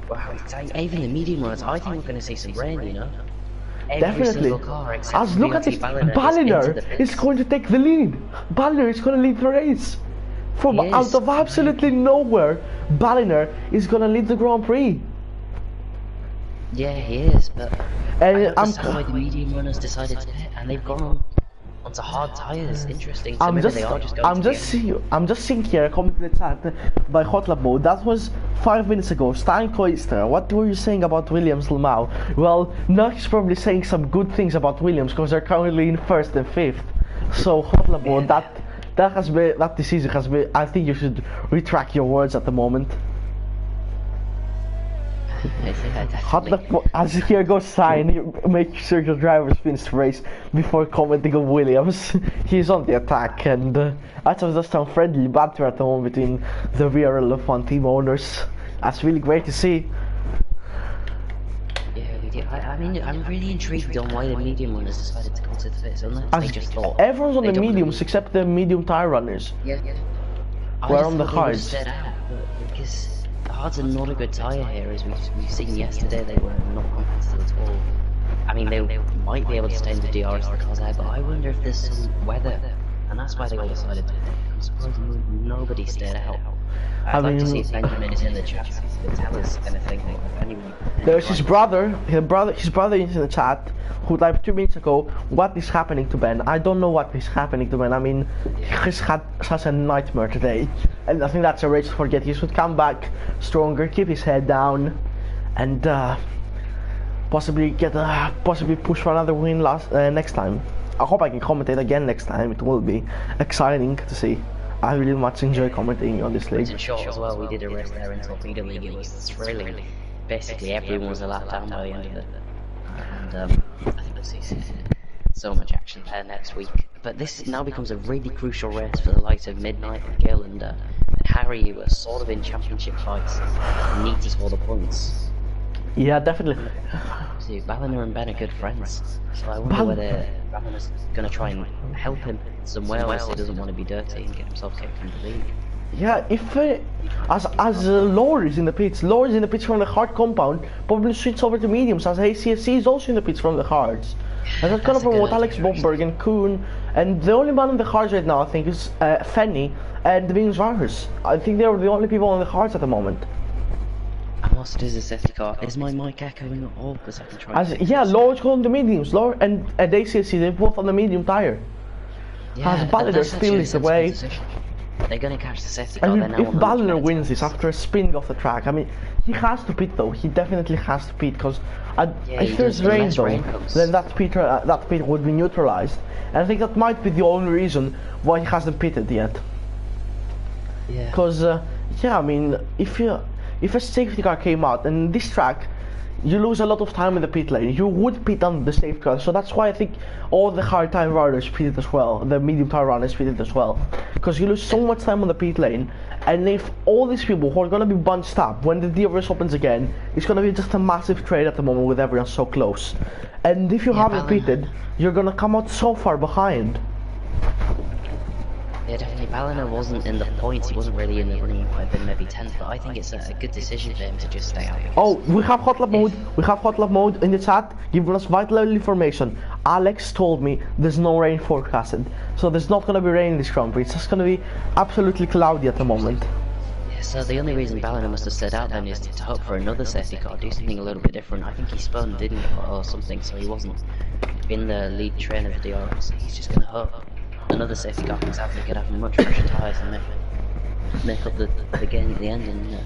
Wow, even the medium ones, I think we're going to see some rain, you know? Definitely. As look at this, Balliner is going to take the lead. Balliner is going to lead the race. From out of absolutely nowhere, Balliner is going to lead the Grand Prix. Yeah, he is, but I'm why the medium runners decided to pit, and they've gone onto hard tyres. Interesting. I'm just seeing here a comment in the chat by Hotlap Mode. That was 5 minutes ago. Stein Koister, what were you saying about Williams Lamau? Well, now he's probably saying some good things about Williams because they're currently in 1st and 5th. So Hotlap Mode, that decision has been. I think you should retract your words at the moment. How the definitely. as here goes Sign, make sure your driver spins the race before commenting on Williams. He's on the attack, and that was just some friendly banter at the moment between the VRL F1 team owners. That's really great to see. Yeah, we do. I mean, I'm really intrigued on why the medium runners decided to come to the pits, unless As they just thought. everyone's on they the don't mediums really- except the medium tire runners. Yeah. I We're just on the thought they would've hards. set out, but because the hards are not a good tyre here, as we've seen yesterday. They were not competitive at all. I mean, they might be able to stay in the DRS the cars out, but I wonder if there's some weather, and that's why they all decided to. I'm surprised nobody stayed out. I'd like to see if Benjamin is in the chat so he can tell us anything or if anyone. There's his brother is in the chat, who typed 2 minutes ago, what is happening to Ben? I don't know what is happening to Ben. I mean, he's had such a nightmare today, and I think that's a race to forget. He should come back stronger, keep his head down, and possibly push for another win next time. I hope I can commentate again next time. It will be exciting to see. I really much enjoy commenting on this league. In short as well, we did a race there in Torpedo League. It was thrilling. Basically, everyone was a lap down by the end of it. And I think we'll see so much action there next week. But this now becomes a really crucial race for the likes of Midnight and Gil and Harry, who are sort of in championship fights, need to score the points. Yeah, definitely. See, Balliner and Ben are good friends, so I wonder whether Balliner's going to try and help him somewhere else. He doesn't want to be dirty and get himself kicked from the league. Yeah, if as Lore is in the pits, from the hard compound, probably switch over to mediums, as ACSC is also in the pits from the hards. And that's gonna promote Alex Bomberg and Kuhn, and the only man in the hards right now I think is Fenny and Vince Vargas. I think they're the only people on the hards at the moment. And whilst it is a safety car, is my mic echoing at all? Because I can try. Yeah, Lore's on the mediums, Lore and ACSC, they're both on the medium tire. As Balliner still is away. They're gonna catch the safety car. I mean, if Balliner wins this after spinning off the track, I mean, he has to pit though. He definitely has to pit because if there's rain though, then that pit would be neutralized. And I think that might be the only reason why he hasn't pitted yet. Yeah. Because yeah, I mean, if a safety car came out and this track, you lose a lot of time in the pit lane. You would pit on the safety car, so that's why I think all the hard time runners pitted as well, the medium tire runners pitted as well, because you lose so much time on the pit lane. And if all these people who are gonna be bunched up when the DRS opens again, it's gonna be just a massive trade at the moment with everyone so close. And if you haven't pitted, you're gonna come out so far behind. Yeah, definitely. Balliner wasn't in the points. He wasn't really in the running. He might have been maybe 10th, but I think it's a good decision for him to just stay out. Oh, we have hot lap mode. We have hot lap mode in the chat, giving us vital information. Alex told me there's no rain forecasted, so there's not gonna be rain in this Grand Prix. It's just gonna be absolutely cloudy at the moment. Yeah, so the only reason Balliner must have stayed out then is to hope for another safety car, do something a little bit different. I think he spun, didn't he, or something, so he wasn't in the lead train of the DRS. He's just gonna hope another safety car comes out and he could have much fresher tyres and make up the game at the end. And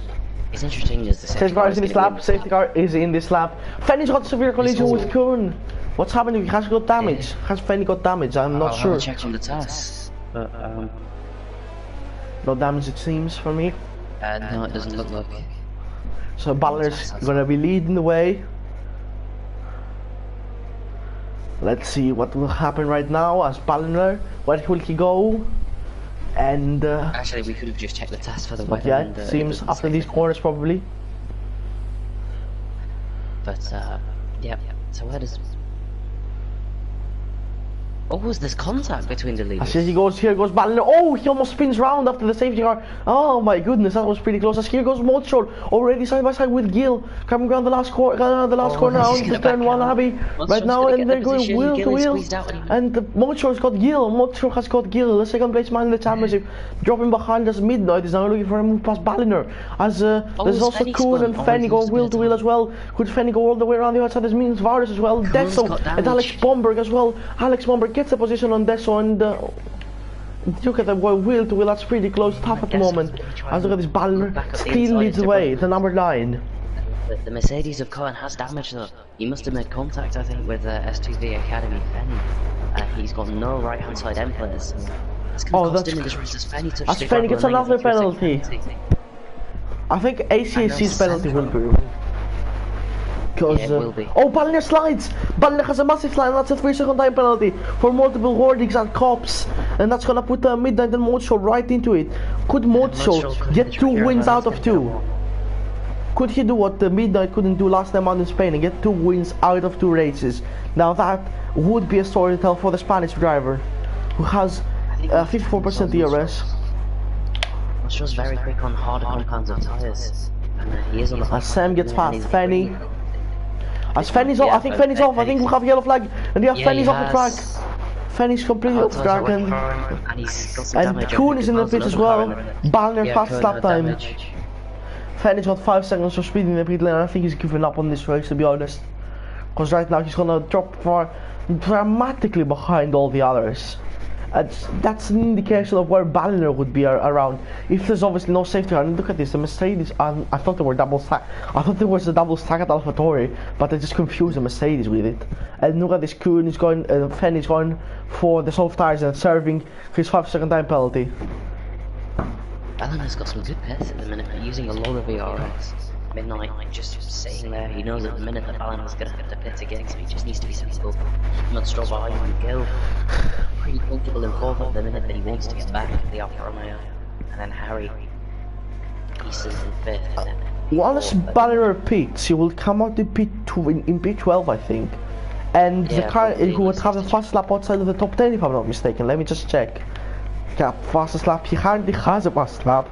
it's interesting as the safety car is in this lap. Safety car is in this lap. Fenny's got severe collision with Kuhn. What's happening? Has he got damage? Has Fenny got damage? I'm not sure. I'll check on the TAS, but no damage it seems for me. no, it doesn't look like. So Balliner's gonna be leading the way. Let's see what will happen right now as Balliner. Where will he go? And actually, we could have just checked the TAS for the weather. Yeah, and, it seems after these corners probably. But yeah. So where does? Oh, was this contact between the leaders? As here goes Balliner. Oh, he almost spins round after the safety car. Oh my goodness, that was pretty close. As here goes Motor, already side by side with Gil, coming around the last corner on the turn one, Abby. Right now, and they're going wheel to wheel. And Motor's got Gil. Motor has got Gil, the second place man in the championship, dropping behind us. Midnight is now looking for a move past Balliner. As there's also Kuhn and Fenny going wheel to wheel as well. Could Fenny go all the way around the outside? This means Varus as well. Desso and Alex Bomberg as well. Alex Bomberg gets the position on Desso and look at the wheel to wheel, that's pretty close, tough at the moment. As look at this Balliner, still leads the way, the number 9. The Mercedes of Cohen has damage though. He must have made contact, I think, with S2V Academy Fenny. He's got no right hand side end players. It's going to cost him in this race as Fenny touches as Fenny gets another penalty. I think ACAC's penalty will be removed. Because, Yeah, it will be. oh, Balliner slides! Balliner has a massive slide, and that's a 3-second time penalty for multiple wardings and cops. And that's gonna put Midnight and Modshow right into it. Could Modshow get 2 wins out of 2? Could he do what the Midnight couldn't do last time out in Spain and get 2 wins out of 2 races? Now that would be a story to tell for the Spanish driver, who has 54% DRS. Modsho's very quick on harder compounds of tyres. And he is on the As Sam gets past he's Fenny. really- As Fenny's off, I think Fenny's off. I think we have a yellow flag, and yeah, Fenny's off the track. Fenny's completely off the track, and he's got some damage. Kuhn is in the pit as well. Balliner fast Kuhn lap had time. damage. Fenny's got 5 seconds of speed in the pit lane. I think he's giving up on this race, to be honest. Because right now he's gonna drop far dramatically behind all the others. That's an indication of where Balliner would be around. If there's obviously no safety car, and look at this, the Mercedes, I thought they were double stack. I thought there was a double stack at AlphaTauri, but they just confused the Mercedes with it. And look at this, Kuhn is going, Fenn is going for the soft tires and serving his 5-second time penalty. Balliner's got some good pace at the minute, using a lot of VRS. Midnight just sitting there, he knows at the minute that Balliner's going to have to pit again, so he just needs to be sensible. Not Stroll behind him, Gill. Pretty comfortable in 4th at the minute, but he wants to get back to the Alfa Romeo. And then Harry, he's in 5th. Once Balliner pits, he will come out in P12, I think. And Yeah, the car probably who would have the fast lap outside of the top 10, if I'm not mistaken. Let me just check. Gap, fastest lap. He hardly has a fast lap.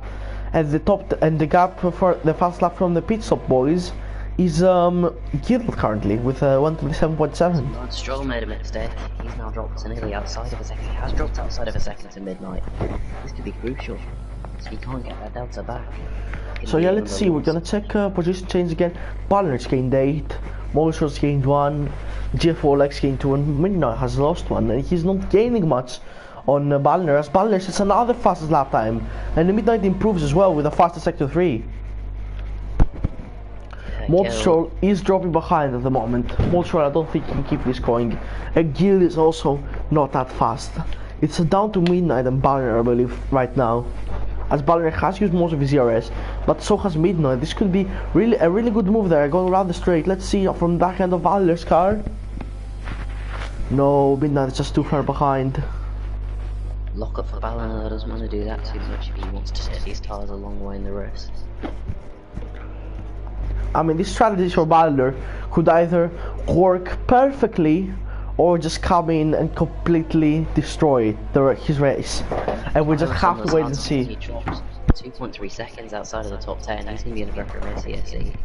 And the gap for the fast lap from the pit stop boys is Gill currently with 127.7. Stroll made a mistake. He's now dropped to nearly outside of a second. He has dropped outside of a second to Midnight. This could be crucial. So he can't get that delta back. So yeah, let's see. We're gonna check position change again. Balliner's gained 8, Moshow's gained 1, Jeff Olex gained 2, and Midnight has lost 1. And he's not gaining much on Balliner, as Balliner sets another fastest lap time, and the Midnight improves as well with a faster sector 3. Modshow is dropping behind at the moment. Modshow, I don't think he can keep this going. Gill is also not that fast. It's down to Midnight and Balliner, I believe, right now. As Balliner has used most of his ERS, but so has Midnight. This could be a really good move there, going around the straight. Let's see from the back end of Balliner's car. No, Midnight is just too far behind. Lock up for Balliner, doesn't want to do that too much if he wants to set these tires a long way in the race. I mean, this strategy for Balliner could either work perfectly or just come in and completely destroy his race. And we just have to wait and see. He dropped 2.3 seconds outside of the top 10. He's going to be in a record race CSE.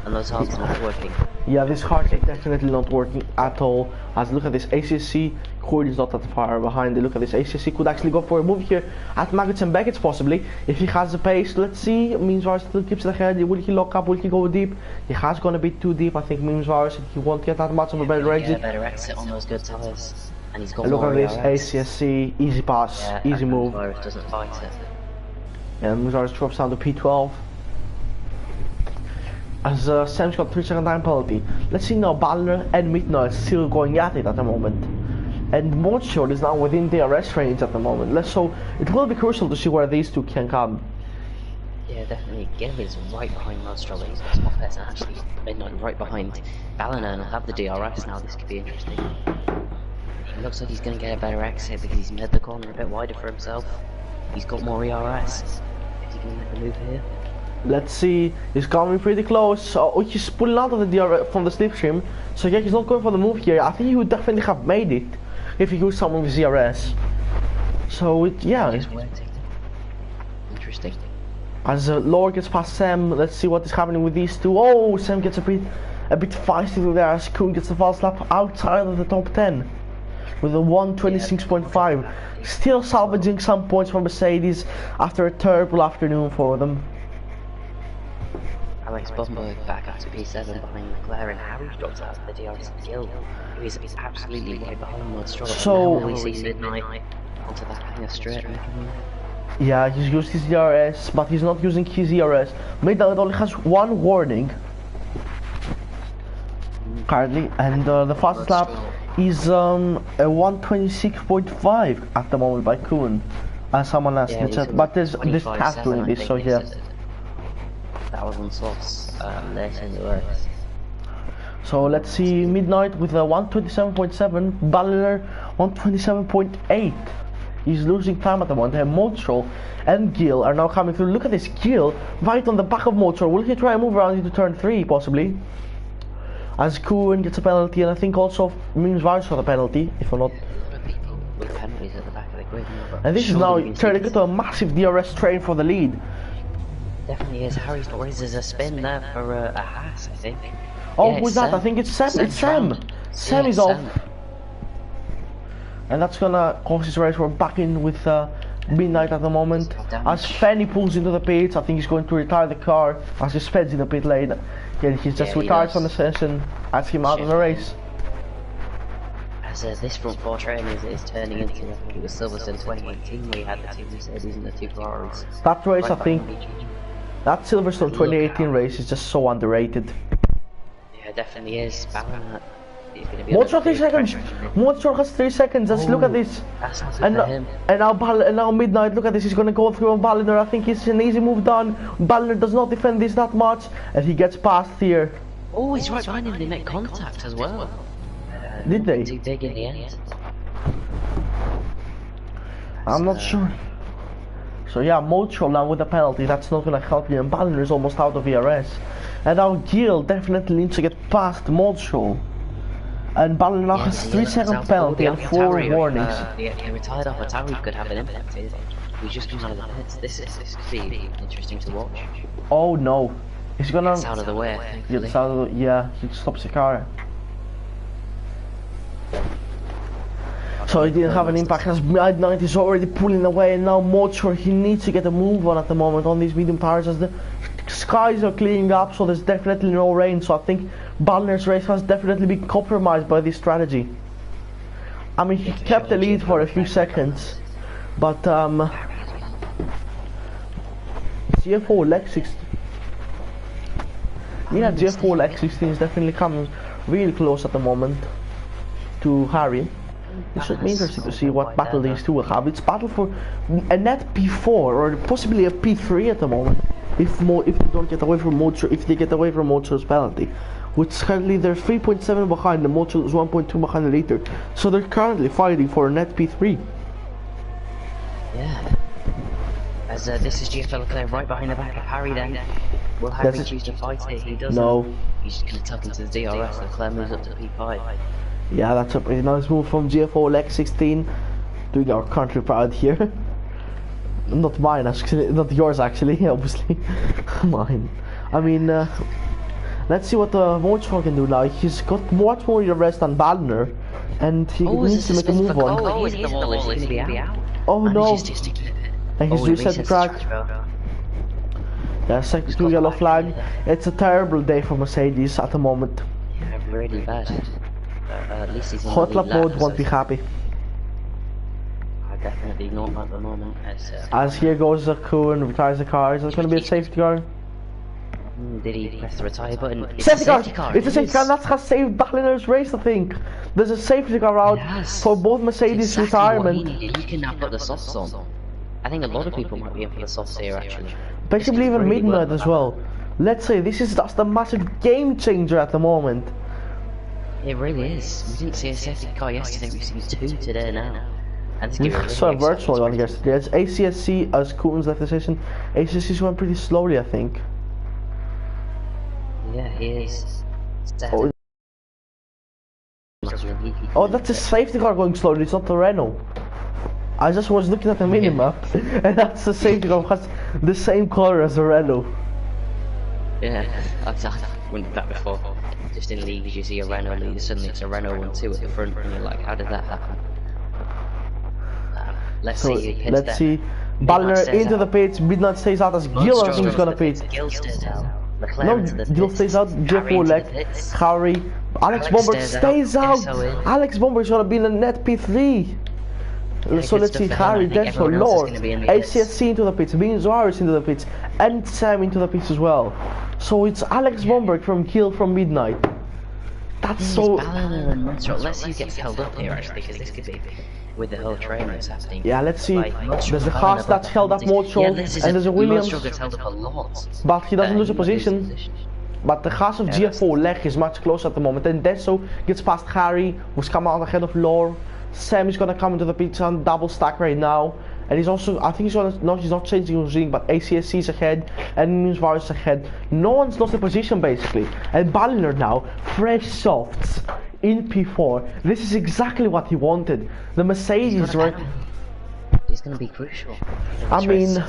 And those hards are not working. Yeah, this hard is definitely not working at all. As look at this ACC, Cord is not that far behind. Look at this, ACC could actually go for a move here at Maggots and Beckett's possibly. If he has the pace, let's see. Meansvar still keeps it ahead. Will he lock up? Will he go deep? He has gone a bit too deep. I think Meansvar said he won't get that much of a better exit. A better exit on those good tires. And he's got And look more at this, ERS. ACSC, easy pass, Yeah, easy and move. Meansvar doesn't fight it. And Meansvar drops down to P12. As Sam's got 3-second time penalty. Let's see now, Balliner and Midnight still going at it at the moment. And Modshow is now within the arrest range at the moment. So it will be crucial to see where these two can come. Yeah, definitely. Gill is right behind Modshow. He's got spot pace, and actually Midnight right behind Balliner, and he'll have the DRS now. This could be interesting. It looks like he's going to get a better exit because he's made the corner a bit wider for himself. He's got more ERS. Is he going to make the move here? Let's see, he's coming pretty close. Oh, he's pulling out of the DRS from the slipstream. So yeah, he's not going for the move here. I think he would definitely have made it if he used some of his DRS. So yeah. Just waiting. Interesting. As Lord gets past Sam, let's see what is happening with these two. Oh, Sam gets a bit feisty there as Kuhn gets the fast lap outside of the top 10 with a 126.5. Still salvaging some points from Mercedes after a terrible afternoon for them. Alex Bomberg back up to P7 behind McLaren. Harry drops out of the DRS Gill, who is absolutely right behind Modshow. So now we see Midnight onto that kind of straight. yeah, he's used his DRS, but he's not using his ERS. Midnight only has one warning currently, and the fastest lap is a 126.5 at the moment by Kuhn, as someone asked in the chat. But there's task doing this, so yeah. That was on softs late in the race. So let's see, Midnight with a 127.7, Balor 127.8. He's losing time at the moment. And Montreal and Gill are now coming through. Look at this, Gill right on the back of Montreal. Will he try and move around into turn 3 possibly? As Kuhn gets a penalty, and I think also Mims Vars got a penalty, if I'm not. With penalties at the back of the grid. And this is now turning into a massive DRS train for the lead. Definitely is. Harry raises a spin there for a Haas, I think. Oh, yeah, who's that? I think it's Sam. It's Sam. Sam is off. And that's gonna cause this race. We're back in with Midnight at the moment. As Fanny pulls into the pits, I think he's going to retire the car as he speds in the pit lane. Yeah, he's just retired from the session as him out of the race. As this front four train is turning into, I think it was Silverstone 2018 where you had the two Mercedes and the two Ferraris. That race, I think, that Silverstone 2018 race is just so underrated. Yeah, it definitely is. Montreal 3 seconds. Montreal has 3 seconds. Just look at this. And now Midnight. Look at this. He's gonna go through on Balliner. I think it's an easy move done. Balliner does not defend this that much, and he gets past here. Oh, he's right behind him. They make contact as well. Did they? Too big in the end. I'm not sure. So yeah, Montreal now with the penalty. That's not gonna help you. And Balliner is almost out of VRS. And now Gill definitely needs to get past Montreal. And Balliner now has 3 second penalty and 4 warnings. He retired off Atari could have an impact. He just comes out of the pits. This could be interesting to watch. Oh no. He's gonna... It's out of the way, thankfully. Yeah, he stops the car. So he didn't have an impact as Midnight is already pulling away, and now Montreal, he needs to get a move on at the moment on these medium tires as the skies are clearing up, so there's definitely no rain. So I think Balliner's race has definitely been compromised by this strategy. I mean, he kept the lead for a few seconds, but GF4 Lex 16. Yeah, GF4 Lex 16 is definitely coming really close at the moment to Harry. It should be interesting to see what battle these two will have. It's battle for a net P4 or possibly a P3 at the moment. If they don't get away from Montreal, if they get away from Montreal's penalty, which currently they're 3.7 behind, the Montreal is 1.2 behind the leader. So they're currently fighting for a net P3. Yeah. As this is GF Leclerc right behind the back of Harry then. Will Harry choose to fight it? He doesn't. No. He's just going to tuck into the DRS. Leclerc moves up to P5. Yeah, that's a pretty nice move from GF4 Lex 16, doing our country proud here. Not mine, actually, not yours actually, obviously. Mine. I mean, let's see what Montreal can do now. He's got much more rest than Balliner, and he needs to make a move on. Oh no! And he's reset the track. Yeah, second to yellow flag. It's a terrible day for Mercedes at the moment. Yeah, really bad. At least he's in Hot lap mode won't be happy. Definitely not at the moment. As here goes Kuhn, retires the car. Is it going to be a safety car? Did he press the retire button? It's safety car! It's a safety car, and that's has saved Balliner's race, I think. There's a safety car out for both Mercedes retirement. He can now put the softs on. I think a lot of people might be in for the softs here actually. Basically even really Midnight as well. Let's say this is just a massive game changer at the moment. It really is. We didn't see a safety car yesterday, we've seen 2 today now. And we saw a virtual one yesterday. It's ACSC as Kuhn's left the session. ACSC's going pretty slowly, I think. Yeah, he is. Oh, that's a safety car going slowly, it's not the Renault. I just was looking at the minimap, and that's the safety car, has the same color as the Renault. Yeah, I've wondered that before. Just in leagues you see a Renault leader, suddenly it's a Renault 1-2 at the front, and you're like, how did that happen? Let's see. Balliner into the pits, Midnight stays out as Gill I think is gonna pit. Gill stays out. No, Gill stays out, GF4 Lex, Harry, Alex Bomberg stays out! Alex Bomberg is gonna be in a net P3! Yeah, so let's see, Harry, Denso, Lord, ACSC into the pits, Mims Vars into the pits, and Sam into the pits as well. So it's Alex Bomberg from Gill from Midnight. That's so... Let's see who gets held up here actually, because this could be with the whole train that's happening. Yeah, let's see. There's a Haas that's held up Montreal, and there's a Williams. Gets held up a lot. But he doesn't lose a position. But the Haas of GFO leg is much closer at the moment. And Deso gets past Harry, who's come out ahead of Lore. Sam is gonna come into the pits on double stack right now. And he's also, I think he's gonna, no, he's not changing his ring, but ACSC is ahead, and Newsvar is ahead. No one's lost a position basically. And Ballinger now, fresh softs in P4. This is exactly what he wanted. The Mercedes, right? He's gonna be crucial. I mean,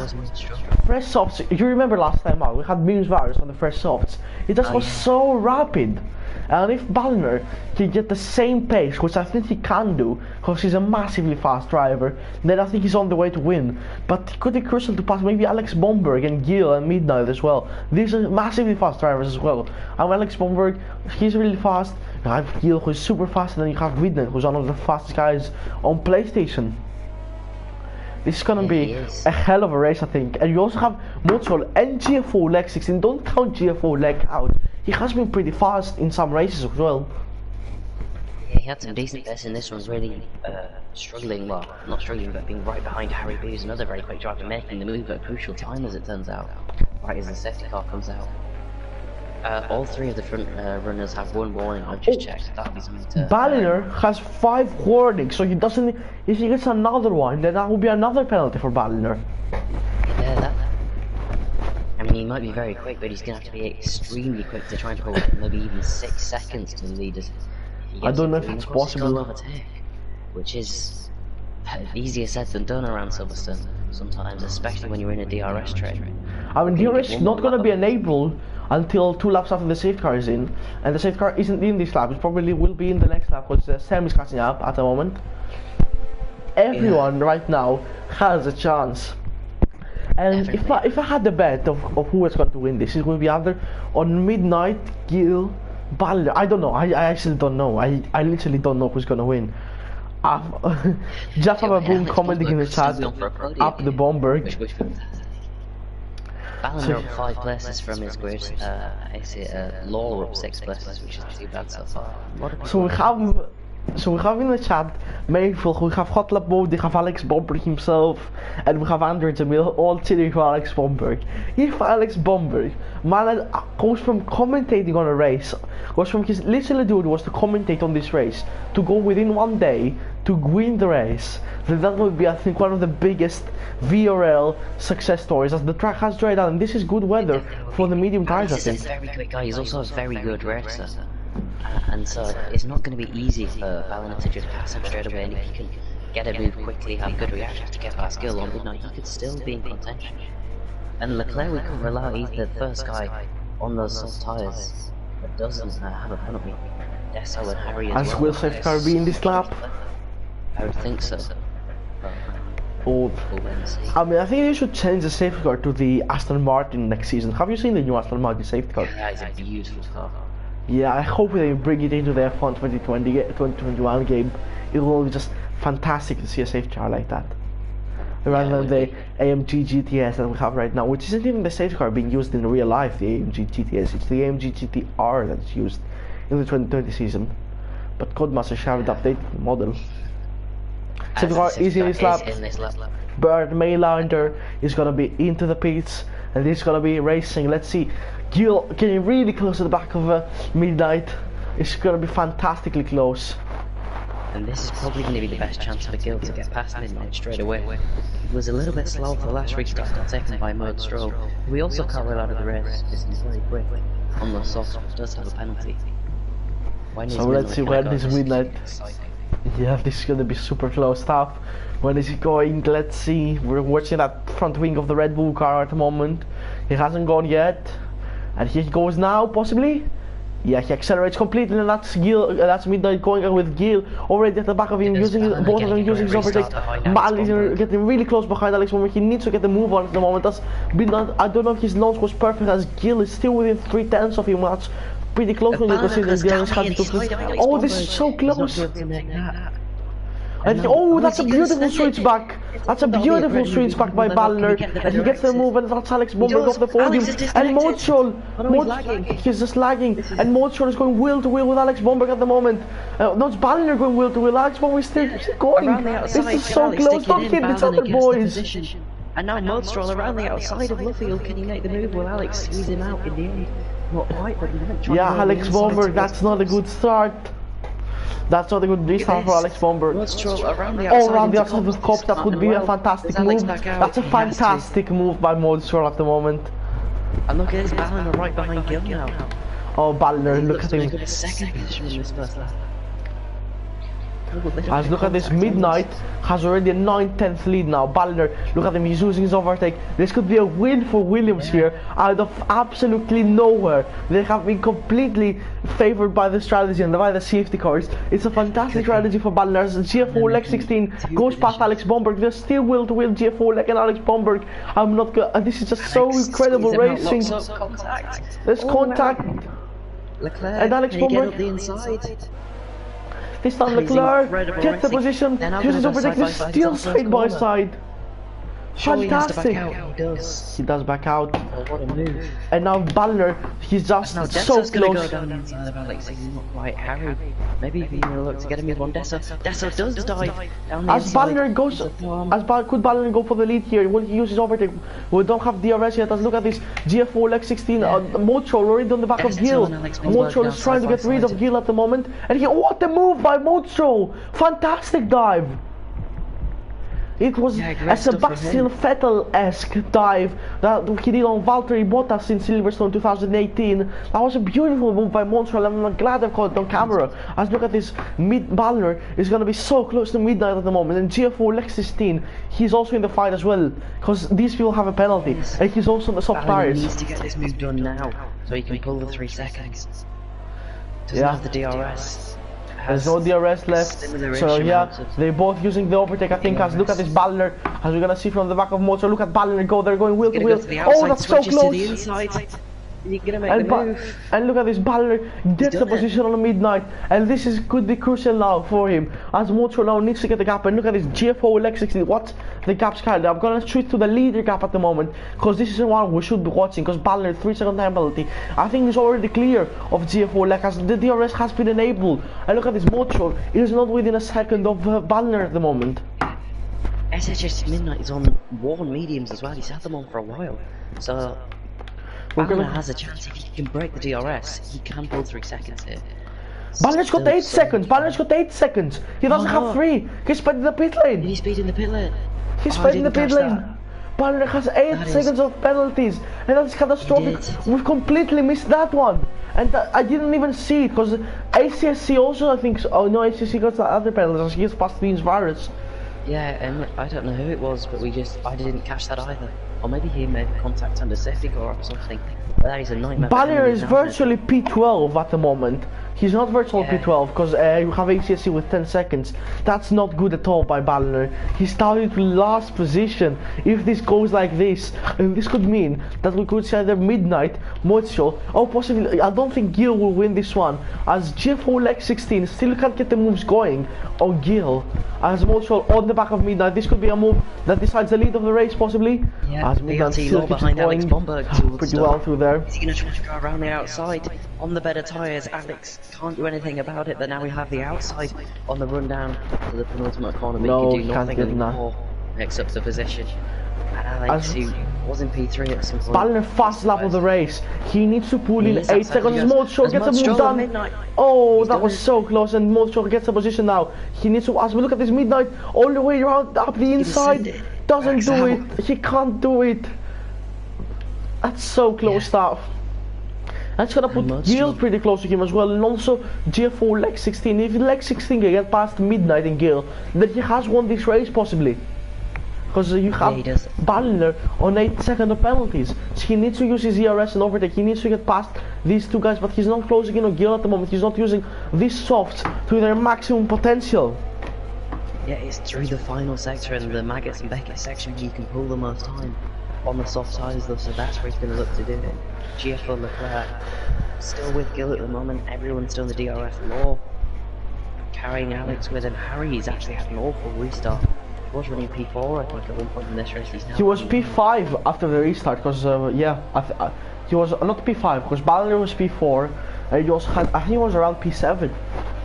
fresh softs. You remember last time out, we had Memes Virus on the fresh softs. It just was so rapid. And if Ballinger can get the same pace, which I think he can do, because he's a massively fast driver, then I think he's on the way to win. But it could be crucial to pass maybe Alex Bomberg and Gil and Midnight as well. These are massively fast drivers as well. And Alex Bomberg, he's really fast. You have Gil, who's super fast, and then you have Midnight, who's one of the fastest guys on PlayStation. This is gonna be a hell of a race, I think. And you also have Motorol and GFO Leg 16. Don't count GFO Leg out. He has been pretty fast in some races as well. Yeah, he had some decent tests in this one's really struggling, well, not struggling, but being right behind Harry B, who's another very quick driver, making the move at a crucial time as it turns out, right as the safety car comes out. All three of the front runners have one warning. I've just checked. That'll be something to. Ballinger has 5 warnings, so he doesn't. If he gets another one, then that will be another penalty for Ballinger. Yeah, that. I mean, he might be very quick, but he's gonna have to be extremely quick to try and pull maybe even 6 seconds to the leaders. I don't know if it's possible. Overtake, which is easier said than done around Silverstone sometimes, especially when you're in a DRS train. I mean, DRS is not gonna be enabled until 2 laps after the safety car is in, and the safety car isn't in this lap. It probably will be in the next lap because Sam is catching up at the moment. Everyone right now has a chance. And if I had the bet of who is going to win this, it will be either on Midnight, Gil, Ballinger. I don't know. I actually don't know. I literally don't know who's going to win. Just have a boom commenting in the chat. Up the Bomberg. Ballinger up 5 places from his grid. Lore up 6 places, which is too bad so far. So we have in the chat Mayfield, we have Hotlap Mode, we have Alex Bomberg himself, and we have Andrew Jamil all cheering for Alex Bomberg. If Alex Bomberg goes from commentating on a race, goes from his literally dude was to commentate on this race, to go within 1 day to win the race, then that would be, I think, one of the biggest VRL success stories, as the track has dried out, and this is good weather for the medium tires, I think. He's a very quick guy, he's also a very good racer. And so it's not going to be easy for Ballinger to just pass him straight away, and if he can get a move quickly, have good reactions to get past Gil on Midnight, he could still be in contention. And Leclerc, we can rely, he's the first guy on those soft tyres that doesn't have a penalty. Deso and Harry as well. Will safety car be in this lap? I would think so. I mean, I think they should change the safety car to the Aston Martin next season. Have you seen the new Aston Martin safety car? Yeah, it's a beautiful car. Yeah, I hope they bring it into their F1 2021 game. It will be just fantastic to see a safety car like that. Rather than the AMG GTS that we have right now, which isn't even the safety car being used in real life, the AMG GTS. It's the AMG GTR that's used in the 2020 season. But Codemaster shall update the model. Safety car is in this lap. Bird Maylander is gonna be into the pits, and he's gonna be racing. Let's see, Gil getting really close to the back of Midnight. It's gonna be fantastically close. And this is probably going to be the best chance for Gil to get past Midnight straight away. He was a little bit slow for the last restart, got taken by Mode Stroll. We also can't rule out of the race, he's very quick on the softs, but does have a penalty. So let's see when this Midnight. Yeah, this is gonna be super close stuff. When is he going? Let's see. We're watching that front wing of the Red Bull car at the moment. He hasn't gone yet, and here he goes now, possibly. Yeah, he accelerates completely, and that's Gil. That's Midnight going with Gil already at the back of him, using both of them using his overtake. Ballinger getting really close behind Alex Bomberg. He needs to get the move on at the moment. That's Midnight. I don't know if his launch was perfect, as Gil is still within 3/10 of him. That's pretty close when you consider the others had to. Oh, this is so close. And oh, that's a beautiful switchback. That's a beautiful switchback by Ballinger, and he gets the move, and that's Alex Bomberg off the podium. And Mode Stroll, he's just lagging, and Mode Stroll is going wheel to wheel with Alex Bomberg at the moment. No, it's Ballinger going wheel to wheel. Alex Bomberg is still going. This is so close. Don't hit each other, boys. And now Mode Stroll around the outside of Luffield. Can he make the move? Will Alex squeeze him out in the end? Not quite, but Yeah, Alex Bomberg, that's not a good start. That's not a good restart for Alex Bomberg. All around the outside with Cops, that would be a fantastic move. That's a fantastic move by Modstroll at the moment. And look at his Balliner right behind Gil now. Oh, Balliner, look at him. Second position in this first lap. As look at this, Midnight has already a 9/10 lead now. Balliner, look at him, he's using his overtake. This could be a win for Williams here out of absolutely nowhere. They have been completely favored by the strategy and by the safety cars. It's a fantastic strategy for Balliner. As GF4 Leg 16 goes past Alex Bomberg. There's still will to win GF4 Leg and Alex Bomberg. I'm not good. This is just so incredible racing. There's contact. Leclerc, and Alex Bomberg. The inside? This time Leclerc gets the position, uses overtake, this still side by side. Fantastic! He does back out. Oh, what a move. And now Balliner, he's just now so close. Go down the inside of Alex, he's not quite Harry. Maybe if he look to get a move on Dessa. Dessa does dive down the as inside. Balliner goes, could Balliner go for the lead here? Will he use his overtake? We don't have DRS yet. Let's look at this GF4 Leg 16. Modstroll already on the back of Gil. Modstroll is trying to get rid of Gil at the moment. And what a move by Modstroll! Fantastic dive! It was a Sebastian Vettel-esque dive that he did on Valtteri Bottas in Silverstone 2018. That was a beautiful move by Modstroll, and I'm glad I've caught it on camera. As look at this, Balliner is going to be so close to Midnight at the moment, and GF4 Leg 16, he's also in the fight as well, because these people have a penalty, and he's also on the soft tires. He needs to get this move done now, so he can pull the 3 seconds. Doesn't have the DRS. There's no DRS left, so yeah, they're both using the overtake. I think. As look at this Balliner, as we're gonna see from the back of Modstroll. Look at Balliner go. They're going wheel to wheel. Oh, that's so close. And look at this, Balliner gets the position on the Midnight, and this could be crucial now for him, as Modstroll now needs to get the gap. And look at this GF4 Leg 16, what's the gap's kind? I'm gonna switch to the leader gap at the moment, because this is the one we should be watching, because Balliner 3-second time penalty, I think it's already clear of GF4 Leg, as the DRS has been enabled. And look at this, Modstroll is not within a second of Balliner at the moment. SHS Midnight is on worn mediums as well. He's had them on for a while, so Balliner has a chance. If he can break the DRS, he can pull 3 seconds here. Balliner's got 8 seconds. Balliner's got 8 seconds. He doesn't have 3. He's speeding the pit lane. He's speeding the pit lane. He's speeding the pit lane. Balliner has 8 seconds of penalties, and that's catastrophic. We've completely missed that one, and I didn't even see it because ACSC also, I think. Oh no, ACSC got the other penalties. He gets past Venus Virus. Yeah, and I don't know who it was, but I didn't catch that either. Or maybe he made contact under safety car or something. But that is a nightmare. Balliner is virtually P12 at the moment. He's not virtual P12 because you have ACSC with 10 seconds. That's not good at all by Balliner. He's starting to last position. If this goes like this, and this could mean that we could see either Midnight, Modstroll, or possibly, I don't think Gil will win this one, as GF4 Leg 16 still can't get the moves going on Gil. As Modstroll on the back of Midnight, this could be a move that decides the lead of the race possibly. Yeah, as Midnight still keeps behind going Alex Bomberg pretty well through there. Is he going to try to go around the outside on the better tyres? Alex can't do anything about it, but now we have the outside on the run down to the penultimate corner. No, he can do nothing anymore. Picks up the position. And Alex, who was in P3 at some point. Balliner fast lap of the race. He needs to pull in 8 seconds. Modstroll gets a move done. Midnight. Oh, that was so close, and Modstroll gets a position now. He needs to, as we look at this Midnight, all the way around up the inside. Doesn't do it. He can't do it. That's so close stuff. That's gonna put Gil pretty close to him as well, and also GF4 Leg 16. If Leg 16 can get past Midnight and Gil, then he has won this race possibly. Because you have Balliner on 8 seconds of penalties. So he needs to use his ERS and overtake. He needs to get past these two guys, but he's not closing in on Gil at the moment. He's not using these softs to their maximum potential. Yeah, it's through the final sector and the Maggots and Beckett section where you can pull the most time on the soft tyres though, so that's where he's going to look to do it. GF4 Leclerc still with Gil at the moment. Everyone's still in the DRS law, carrying Alex with him. Harry's actually had an awful restart. He was running P4 I think at one point in this race. He was P5 after the restart because he was not P5 because Balliner was P4 and he also had, I think he was around P7.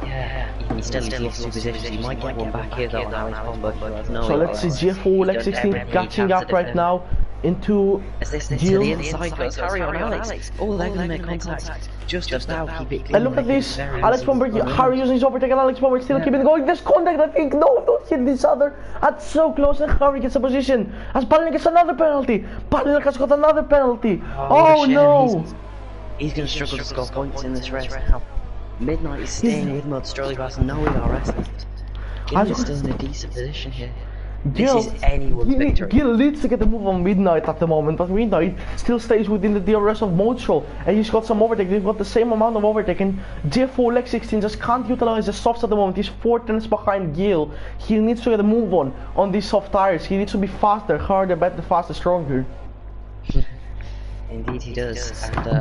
Yeah, he's still lost 2 positions. He might get one back here though on Alex Bomberg. So let's see, GF4 Leg 16 catching up right now. into As this to Gil. the inside goes Harry on Alex. Oh, they're going to make contact. Just about keep it clean. And look at this, Alex Bomber, Harry using his overtake and Alex Bomber still keeping it going. There's contact, I think. No, don't hit each other. That's so close, and Harry gets a position. As Baliner gets another penalty. Baliner has got another penalty. Oh no! He's going to struggle to score points in this race now. Midnight is staying with Mud Stroll, has no ERS left. Gil is still in a decent position here. This is anyone's victory. Gil needs to get the move on Midnight at the moment, but Midnight still stays within the DRS of Modstroll, and he's got some overtake. They've got the same amount of overtake, and J4 Lex 16 just can't utilize the softs at the moment. He's 4 tenths behind Gil. He needs to get a move on these soft tires. He needs to be faster, harder, better, faster, stronger. Indeed he does.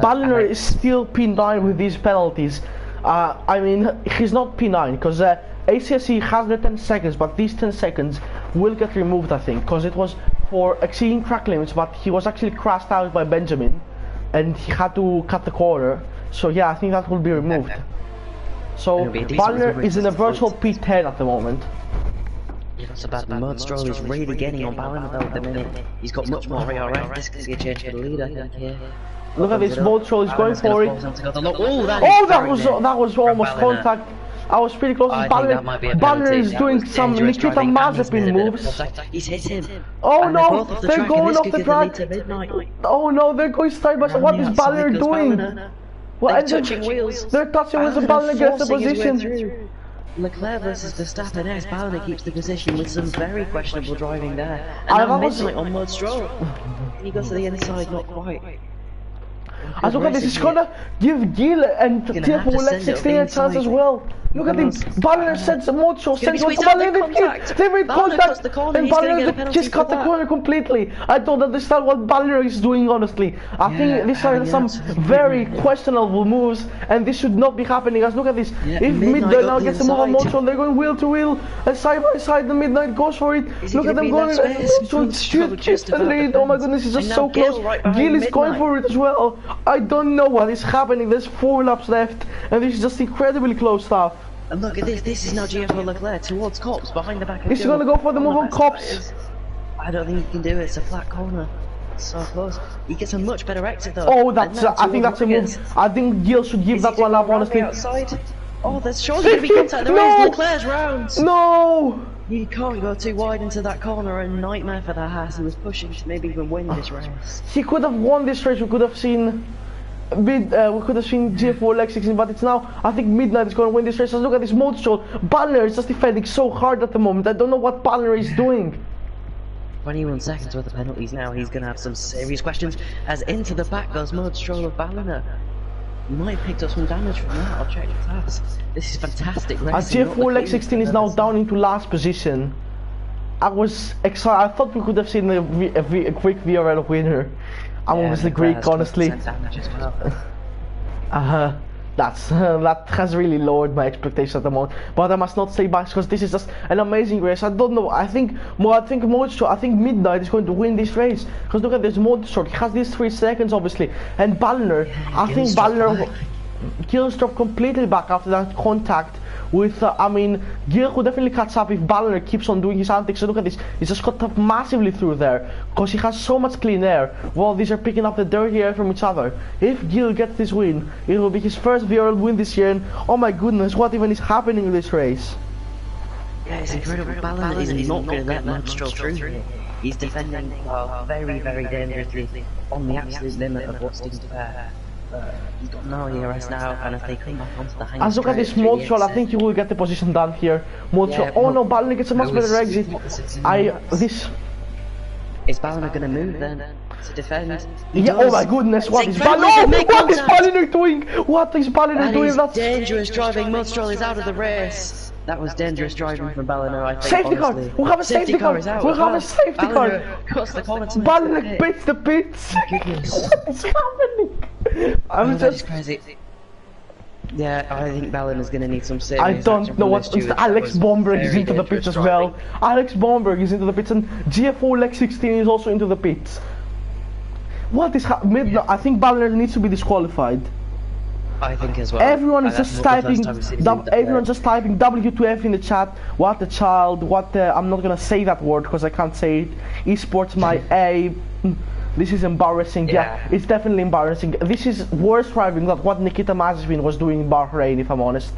Baliner is still P9 with these penalties. I mean, he's not P9 because ACSC has the 10 seconds, but these 10 seconds will get removed, I think, because it was for exceeding track limits, but he was actually crashed out by Benjamin and he had to cut the corner. So yeah, I think that will be removed. So Baliner is in a virtual P10 at the moment. That's about Mud Stroll is really getting on Baliner though at the minute. He's got much more ERS. This could be a change for the lead, I think, here. Look at this, Modstroll is going for it. Oh, that was almost contact. I was pretty close. Baliner is doing some Nikita Mazepin moves. He's hit him. Oh no, they're going off the track. Oh no, they're going side by side. What is Baliner doing? They're touching wheels. They're touching wheels and Baliner gets the position. Leclerc versus Verstappen as Baliner keeps the position with some very questionable driving there. And now Midnight on Mud Stroll. He goes to the inside, not quite. As look at this, he's gonna give Gil and J4 Lex 16 a chance as well. Look at him, Baliner sends a Modstroll, sends one to Baliner, they made contact, and Baliner just cut the corner completely. I don't understand what Baliner is doing, honestly. I think these are some very questionable moves, and this should not be happening. As look at this, if Midnight now gets a move on Modstroll, they're going wheel to wheel, and side by side, the Midnight goes for it. Look at them going, shoot the lead. Oh my goodness, it's just so close. Gil is going for it as well. I don't know what is happening. There's 4 laps left, and this is just incredibly close stuff. And look at this is now GF Leclerc towards Cops, behind the back of He's gonna go for the move on Cops. I don't think he can do it, it's a flat corner. So close. He gets a much better exit though. Oh, I think that's a move. I think Gil should give that one up, honestly. Outside? Oh, there's surely going to be contact. There is Leclerc's rounds. No! You can't go too wide into that corner, a nightmare for the Haas. He was pushing to maybe even win this race. He could have won this race, we could have seen J4 Lex 16, but it's now, I think Midnight is going to win this race. Look at this Modstroll. Baliner is just defending so hard at the moment. I don't know what Baliner is doing. 21 seconds worth of penalties now. He's going to have some serious questions as into the back goes Modstroll of Baliner. He might have picked up some damage from that. I'll check the stats. This is fantastic racing. J4 Lex 16 is now down into last position. I was excited. I thought we could have seen a quick VRL winner. I'm obviously Greek, honestly. That has really lowered my expectations at the moment. But I must not say much because this is just an amazing race. I don't know. I think Midnight is going to win this race because look at this Modstroll. He has these 3 seconds, obviously, and Baliner. I think Baliner Gil's dropped completely back after that contact with, I mean, Gil could definitely catch up if Baliner keeps on doing his antics. So look at this, he's just cut up massively through there because he has so much clean air while these are picking up the dirty air from each other. If Gil gets this win, it will be his first VRL win this year, and oh my goodness, what even is happening in this race? Yeah, it's incredible. Baliner is not going to let Modstroll through here. He's defending very, very dangerously on the absolute limit of what seems fair. He's got no ERS now, and if they come back onto the high as look at this Modstroll, I think he will get the position done here. Modstroll, oh no, Baliner gets a much better exit. Is Baliner going to move then to defend? Yeah, oh my goodness, what is Baliner doing? What is Baliner doing? That's dangerous driving. Modstroll is out of the race. That was dangerous driving from Baliner, I think. Safety car! We'll have a safety car! We'll have a safety car! Baliner bits the pits! What is happening? I'm just crazy. Yeah, I think Baliner's going to need some serious. I don't know what. Alex Bomberg is into the pits as well. Alex Bomberg is into the pits, and GF4 Lex 16 is also into the pits. What is happening? I think Baliner needs to be disqualified. I think as well. Everyone is just typing. Everyone's just typing W2F in the chat. What a child! What the? I'm not gonna say that word because I can't say it. Esports my A. This is embarrassing. Yeah, it's definitely embarrassing. This is worse driving than what Nikita Mazepin was doing in Bahrain, if I'm honest.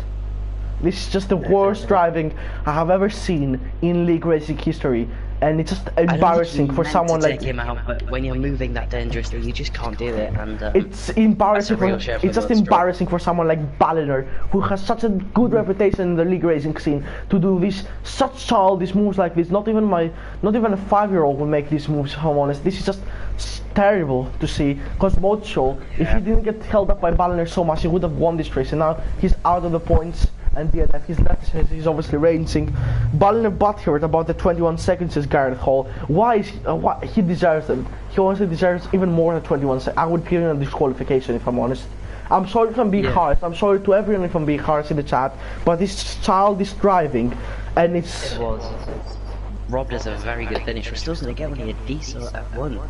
This is just the worst driving I have ever seen in league racing history, and it's just embarrassing for someone like. Take him out, but when you're moving that dangerously, you just can't do it. And it's embarrassing. It's just embarrassing for someone like Balliner, who has such a good reputation in the league racing scene, to do such childish moves like this. Not even a 5-year-old will make these moves. If I'm honest, this is just terrible to see. Because Mocho, if he didn't get held up by Balliner so much, he would have won this race. And now he's out of the points. And DNF, he's obviously racing. Balliner butthurt about the 21 seconds is Garrett Hall. Why he deserves them. He honestly deserves even more than 21 seconds. I would give him a disqualification if I'm honest. I'm sorry if I'm being harsh. I'm sorry to everyone if I'm being harsh in the chat. But this child is driving, and it's. It was. Robbed us a very good finish. We're still going to get only a diesel at F1.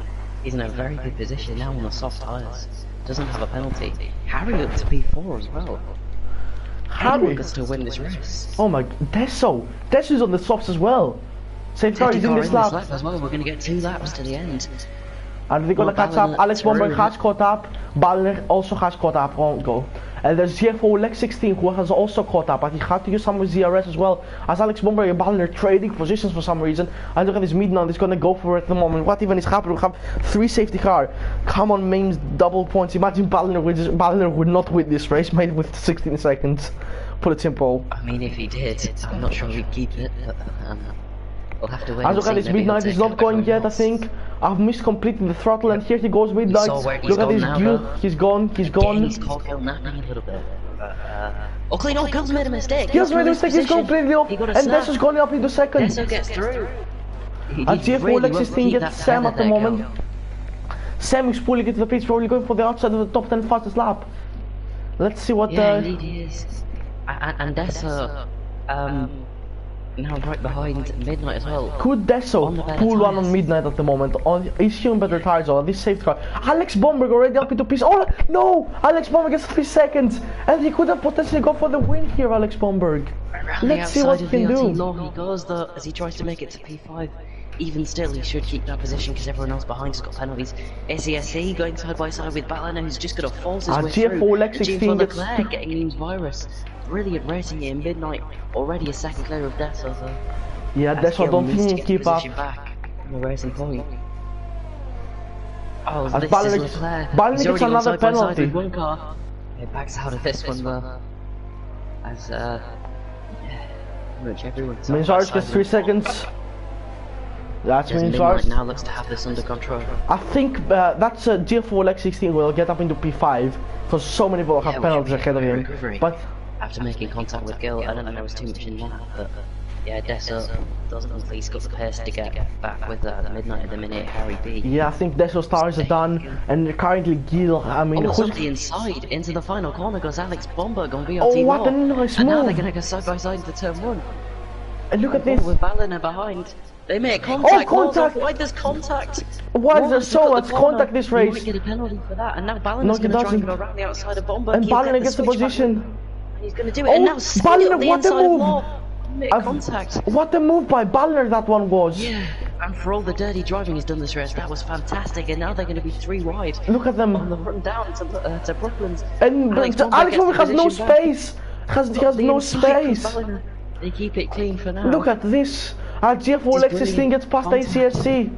He's in a very good position now on the soft tyres. Doesn't have a penalty. Harry up to P4 as well. Harry gets to win this race. Oh my, Desso's on the softs as well. Safeguard is in this lap as well. We're going to get 2 laps to the end. And they're going to catch up. Alex Bomberg has caught up. Balliner also has caught up. Won't go. And there's GFO Lex 16 who has also caught up, but he had to use some of his ZRS as well. As Alex Bomberg and Balliner trading positions for some reason. And look at this Midnight, he's gonna go for it at the moment. What even is happening? We have 3 safety car. Come on, Memes, double points. Imagine Balliner would not win this race, made with 16 seconds. Put it simple. I mean, if he did, I'm not sure he'd keep it, but we'll have to wait. And look at this Midnight, he's not going yet, I think. I've missed completely the throttle, and here he goes, Midnight. Look at this duel. He's gone. He's caught Gil napping a little bit. Oh, clean off, Gil's made a mistake. Gil's made a mistake, he's completely off. And Desso's going up into second. Desso gets through. And GFO Lex 16 gets Sam at the moment. Sam is pulling into the pits, probably going for the outside of the top 10 fastest lap. Let's see what indeed he is. And Desso, now right behind Midnight as well. Could Desso pull one on Midnight at the moment? He's showing better tires on this safety car. Alex Bomberg already up into P6. Oh no! Alex Bomberg gets 3 seconds, and he could have potentially gone for the win here. Alex Bomberg. Let's see what he can do. He goes though as he tries to make it to P5. Even still, he should keep that position because everyone else behind has got penalties. ACSC going side by side with Balliner, who's just going to force his way through. GFO Lex 16 gets getting Eames virus. Brilliant racing here in Midnight. Already a second clear of Desso though. Yeah, Desso don't think he can keep up. Back from the racing point. Oh, as this is Leclerc. Balliner gets another penalty. One car. He backs out of this one though. As pretty much everyone's. Minzarge gets 3 seconds. That's Midnight now looks to have this under control. I think that's GFO Lex 16 will get up into P5 because so many people have penalties ahead of him. But after making contact with Gil, I don't think there was too much in that, but yeah, Desso doesn't look like he's got the pace to get back with Midnight at the minute, Harry B. Yeah, I think Desso's tires are done, and currently Gil, I mean... Almost up the inside, into the final corner goes Alex Bomberg on VRT. Oh, what a nice move! And now they're going to go side by side into turn 1. And look at this! With Balliner behind. They make contact! Oh, contact! Why there's contact? Why is there so much contact this race? You might get a penalty for that, and now Balliner's going to try and go around the outside of Bomberg. And Balliner gets the position. He's going to do it, and now Balliner, what a move! Contact. What a move by Balliner that one was! Yeah, and for all the dirty driving he's done this race, that was fantastic, and now they're going to be 3 wide. Look at them. On the run down to Brooklands. And Alex Bomberg has no space! He has no space! They keep it clean for now. Look at this! GFO Lex 16 gets past ACSC.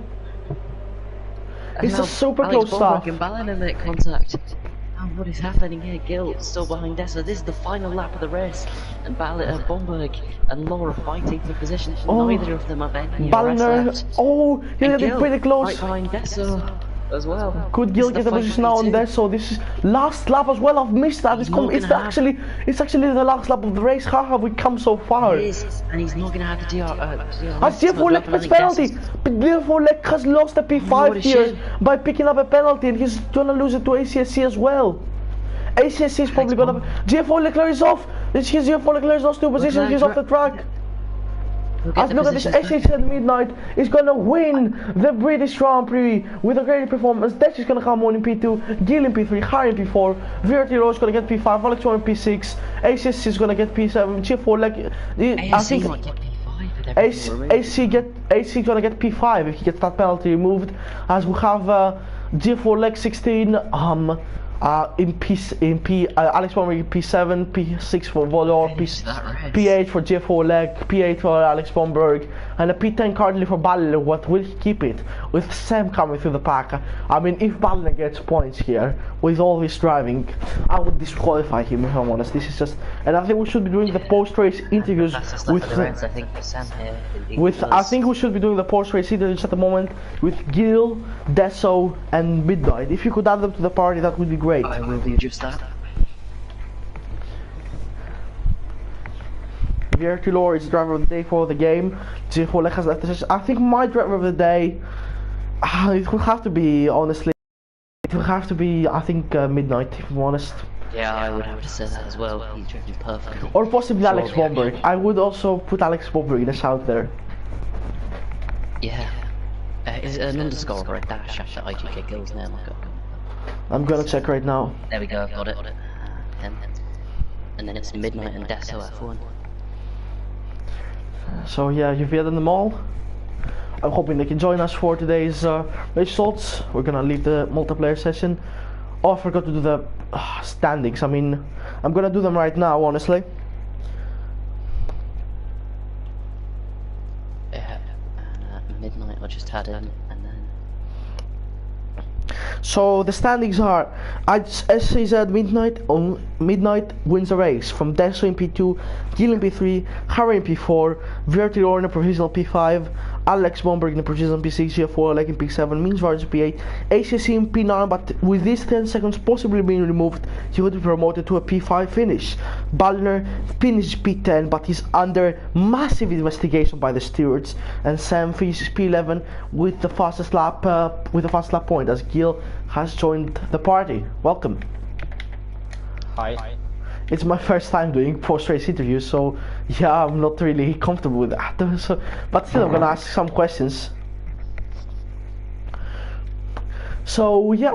It's a super close stuff. And Balliner make contact. And what is happening here? Gil still behind Desso. This is the final lap of the race, and Bomberg and Laura fighting for position. Neither of them have any Balliner. left. Oh, yeah, they're pretty close. Right behind Desso as well. Could Gil get the position now on Desso? This is last lap as well. I've missed that. It's actually the last lap of the race. How have we come so far? It is, and he's not going to have the DR. GFO Lex has penalty. GFO Lex has lost the P5 here by picking up a penalty, and he's gonna lose it to ACSC as well. ACSC is probably gonna. GFO Leclerc is off. GFO Leclerc is lost 2 positions. He's off the track. As look at this, ACSC Midnight is gonna win the British Grand Prix with a great performance. Dash is gonna come on in P2, Gil in P3, Harry in P4, VRT Rose gonna get P5, Alex in P6, ACSC is gonna get P7, GFO I think AC gonna get P5 if he gets that penalty removed, as we have G4 leg 16, Alex Bomber P7, P6 for Volor, P8 for G4 leg, P8 for Alex Bomberg, and a P10 currently for Ballinger. What will he keep it? With Sam coming through the pack. I mean, if Ballinger gets points here, with all his driving, I would disqualify him if I'm honest. This is just, and I think we should be doing the post-race interviews with. I think for Sam here. I think we should be doing the post-race interviews at the moment with Gil, Deso, and Midnight. If you could add them to the party, that would be great. I will do just that. Virtulor is driver of the day for the game. G4 Leg has left the session. I think my driver of the day, it would have to be, honestly, it would have to be, I think, Midnight, if I'm honest. Yeah, I would have to say that as well. He's drifting perfectly. Or possibly Alex Bomberg. I would also put Alex Bomberg in a shout there. Yeah. Is it an underscore or a dash after IGK Gill's name? I'm gonna check right now. There we go, I've got it. And then it's Midnight and Deso F1. So yeah, you've hit them all. I'm hoping they can join us for today's results. We're gonna leave the multiplayer session. Oh, I forgot to do the standings. I mean, I'm gonna do them right now, honestly. Yeah, and Midnight I just had in, and then... So the standings are, as I said, Midnight wins the race from Deso in P2, Gil in P3, Harry in P4, Virtulor in a provisional P5, Alex Bomberg in a provisional P6, G4 Leg in P7, Meansvars in P8, ACC in P9, but with these 10 seconds possibly being removed, he would be promoted to a P5 finish. Ballner finished P10, but he's under massive investigation by the stewards, and Sam finishes P11 with the fastest lap point as Gil has joined the party. Welcome. Hi. It's my first time doing post-race interviews, so yeah, I'm not really comfortable with that. So, but still, I'm gonna ask some questions. So yeah,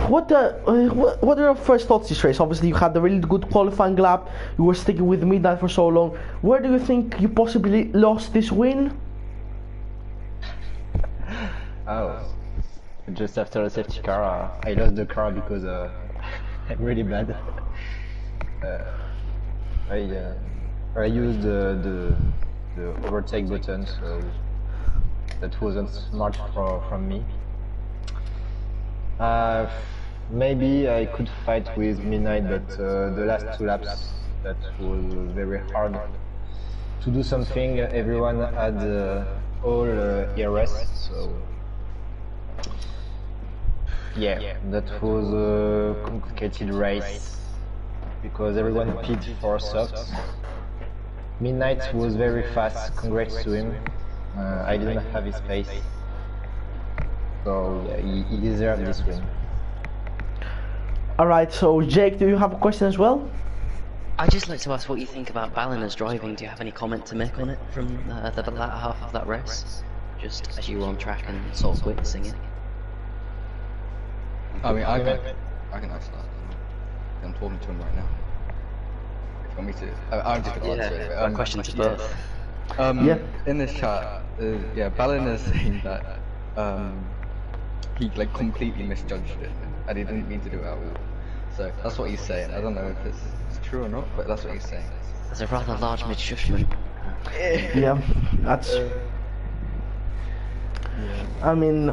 what are your first thoughts this race? Obviously, you had a really good qualifying lap. You were sticking with Midnight for so long. Where do you think you possibly lost this win? Oh, just after the safety car, I lost the car because I'm really bad. I used the overtake button, so that wasn't smart from me. Maybe I could fight with Midnight, but the last 2 laps, that was very hard to do something. Everyone had all ERS, so yeah, that was a complicated race because everyone pitted for softs. Midnight was very fast, congrats to him. I didn't have his pace, so yeah, he deserved this win. Alright, so Jake, do you have a question as well? I'd just like to ask what you think about Balliner's driving. Do you have any comment to make on it from the latter half of that race? Just as you were on track and sort of witnessing it. I mean, I can answer that. I'm talking to him right now. If you want me to, I'm just going to answer it. My question to both. Yeah. In this chat, yeah, Ballin is saying that he like completely misjudged it and he didn't mean to do it at all. So that's what he's saying. I don't know if it's true or not, but that's what he's saying. There's a rather large misjudgment. Yeah, that's. I mean,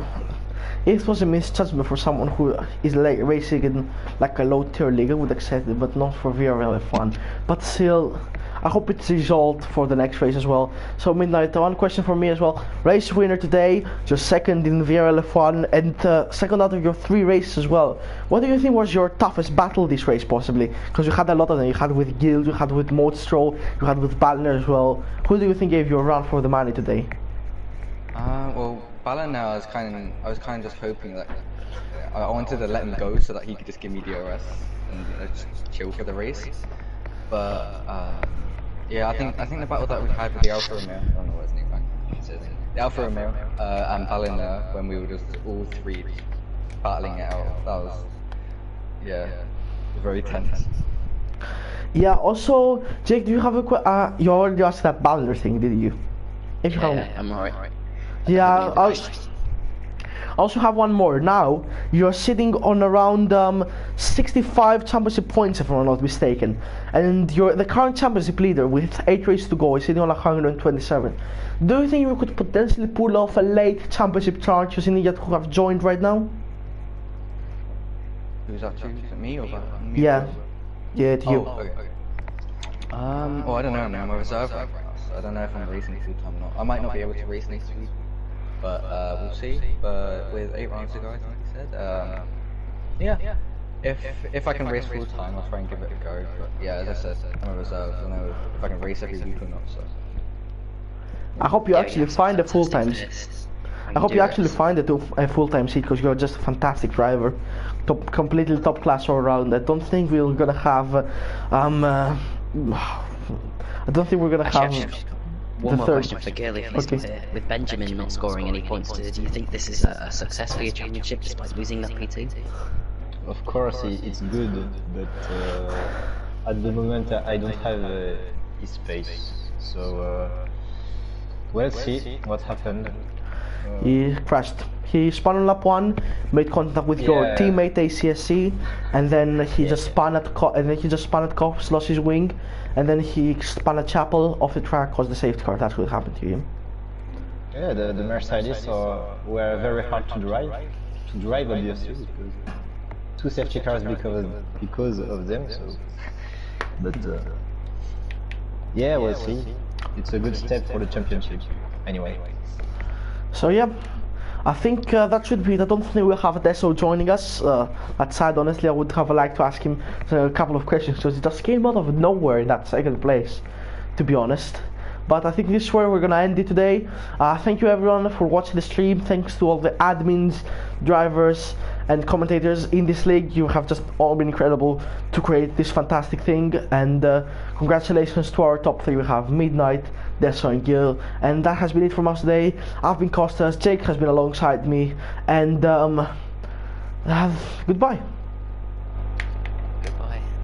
it was a misjudgment for someone who is like racing in like a low tier league. I would accept it, but not for VRL F1. But still, I hope it's resolved for the next race as well. So Midnight, one question for me as well. Race winner today, just second in VRL F1 and second out of your 3 races as well. What do you think was your toughest battle this race possibly? Because you had a lot of them. You had with Guild, you had with Modestro, you had with Ballner as well. Who do you think gave you a run for the money today? Well, Ballin now, I was kind of just hoping that I wanted to let him go so that he could just give me DRS and just chill for the race. But yeah, I think the battle that we had with the Alfa Romeo, I don't know what his name is, the Alfa Romeo and Ballin when we were just all 3 battling it out, that was, yeah, very tense. Yeah, also, Jake, do you have a you already asked that Ballner thing, did you? If you Yeah, I'm alright. Yeah, I also have one more. Now you're sitting on around 65 championship points, if I'm not mistaken, and you're the current championship leader with 8 races to go. Is sitting on 127. Do you think you could potentially pull off a late championship charge using yet who have joined right now? Who's that to? Is it me or me? Yeah, yeah, to you. Oh, okay. Well, I don't know, man. I'm a reserve right now, so I don't know if I'm racing full time or not. I might not be able to race next week, but we'll see. But with 8 rounds to go, I think he said. Yeah. If I can race full time, I'll try and give it a go. But yeah, as I said, I'm a reserve. I don't know if I can race every week or not. So. I hope you actually find a full time. I hope you actually find a full-time seat, because you're just a fantastic driver, completely top class all around. I don't think we're gonna have. I don't think we're gonna have. One more third question for Gurley if he's here. With Benjamin not scoring any points, do you think this is a success for your championship despite losing that P2? Of course, it's good, but at the moment I don't have his pace. So we'll see what happened. He crashed. He spun on lap 1, made contact with your teammate ACSC, and then he just spun at Cops, lost his wing, and then he spun at Chapel off the track, caused the safety car. That's what happened to him. Yeah, the Mercedes were very hard to drive obviously, because 2 safety cars because of them. So, but yeah, we'll see. It's a good step for the championship. Anyway. So yeah, I think that should be it. I don't think we'll have Deso joining us. That side, honestly, I would have liked to ask him a couple of questions, because he just came out of nowhere in that second place, to be honest. But I think this is where we're gonna end it today. Thank you everyone for watching the stream. Thanks to all the admins, drivers, and commentators in this league. You have just all been incredible to create this fantastic thing. And congratulations to our top 3. We have Midnight, Deso, and Gil. And that has been it from us today. I've been Kostas, Jake has been alongside me, and goodbye.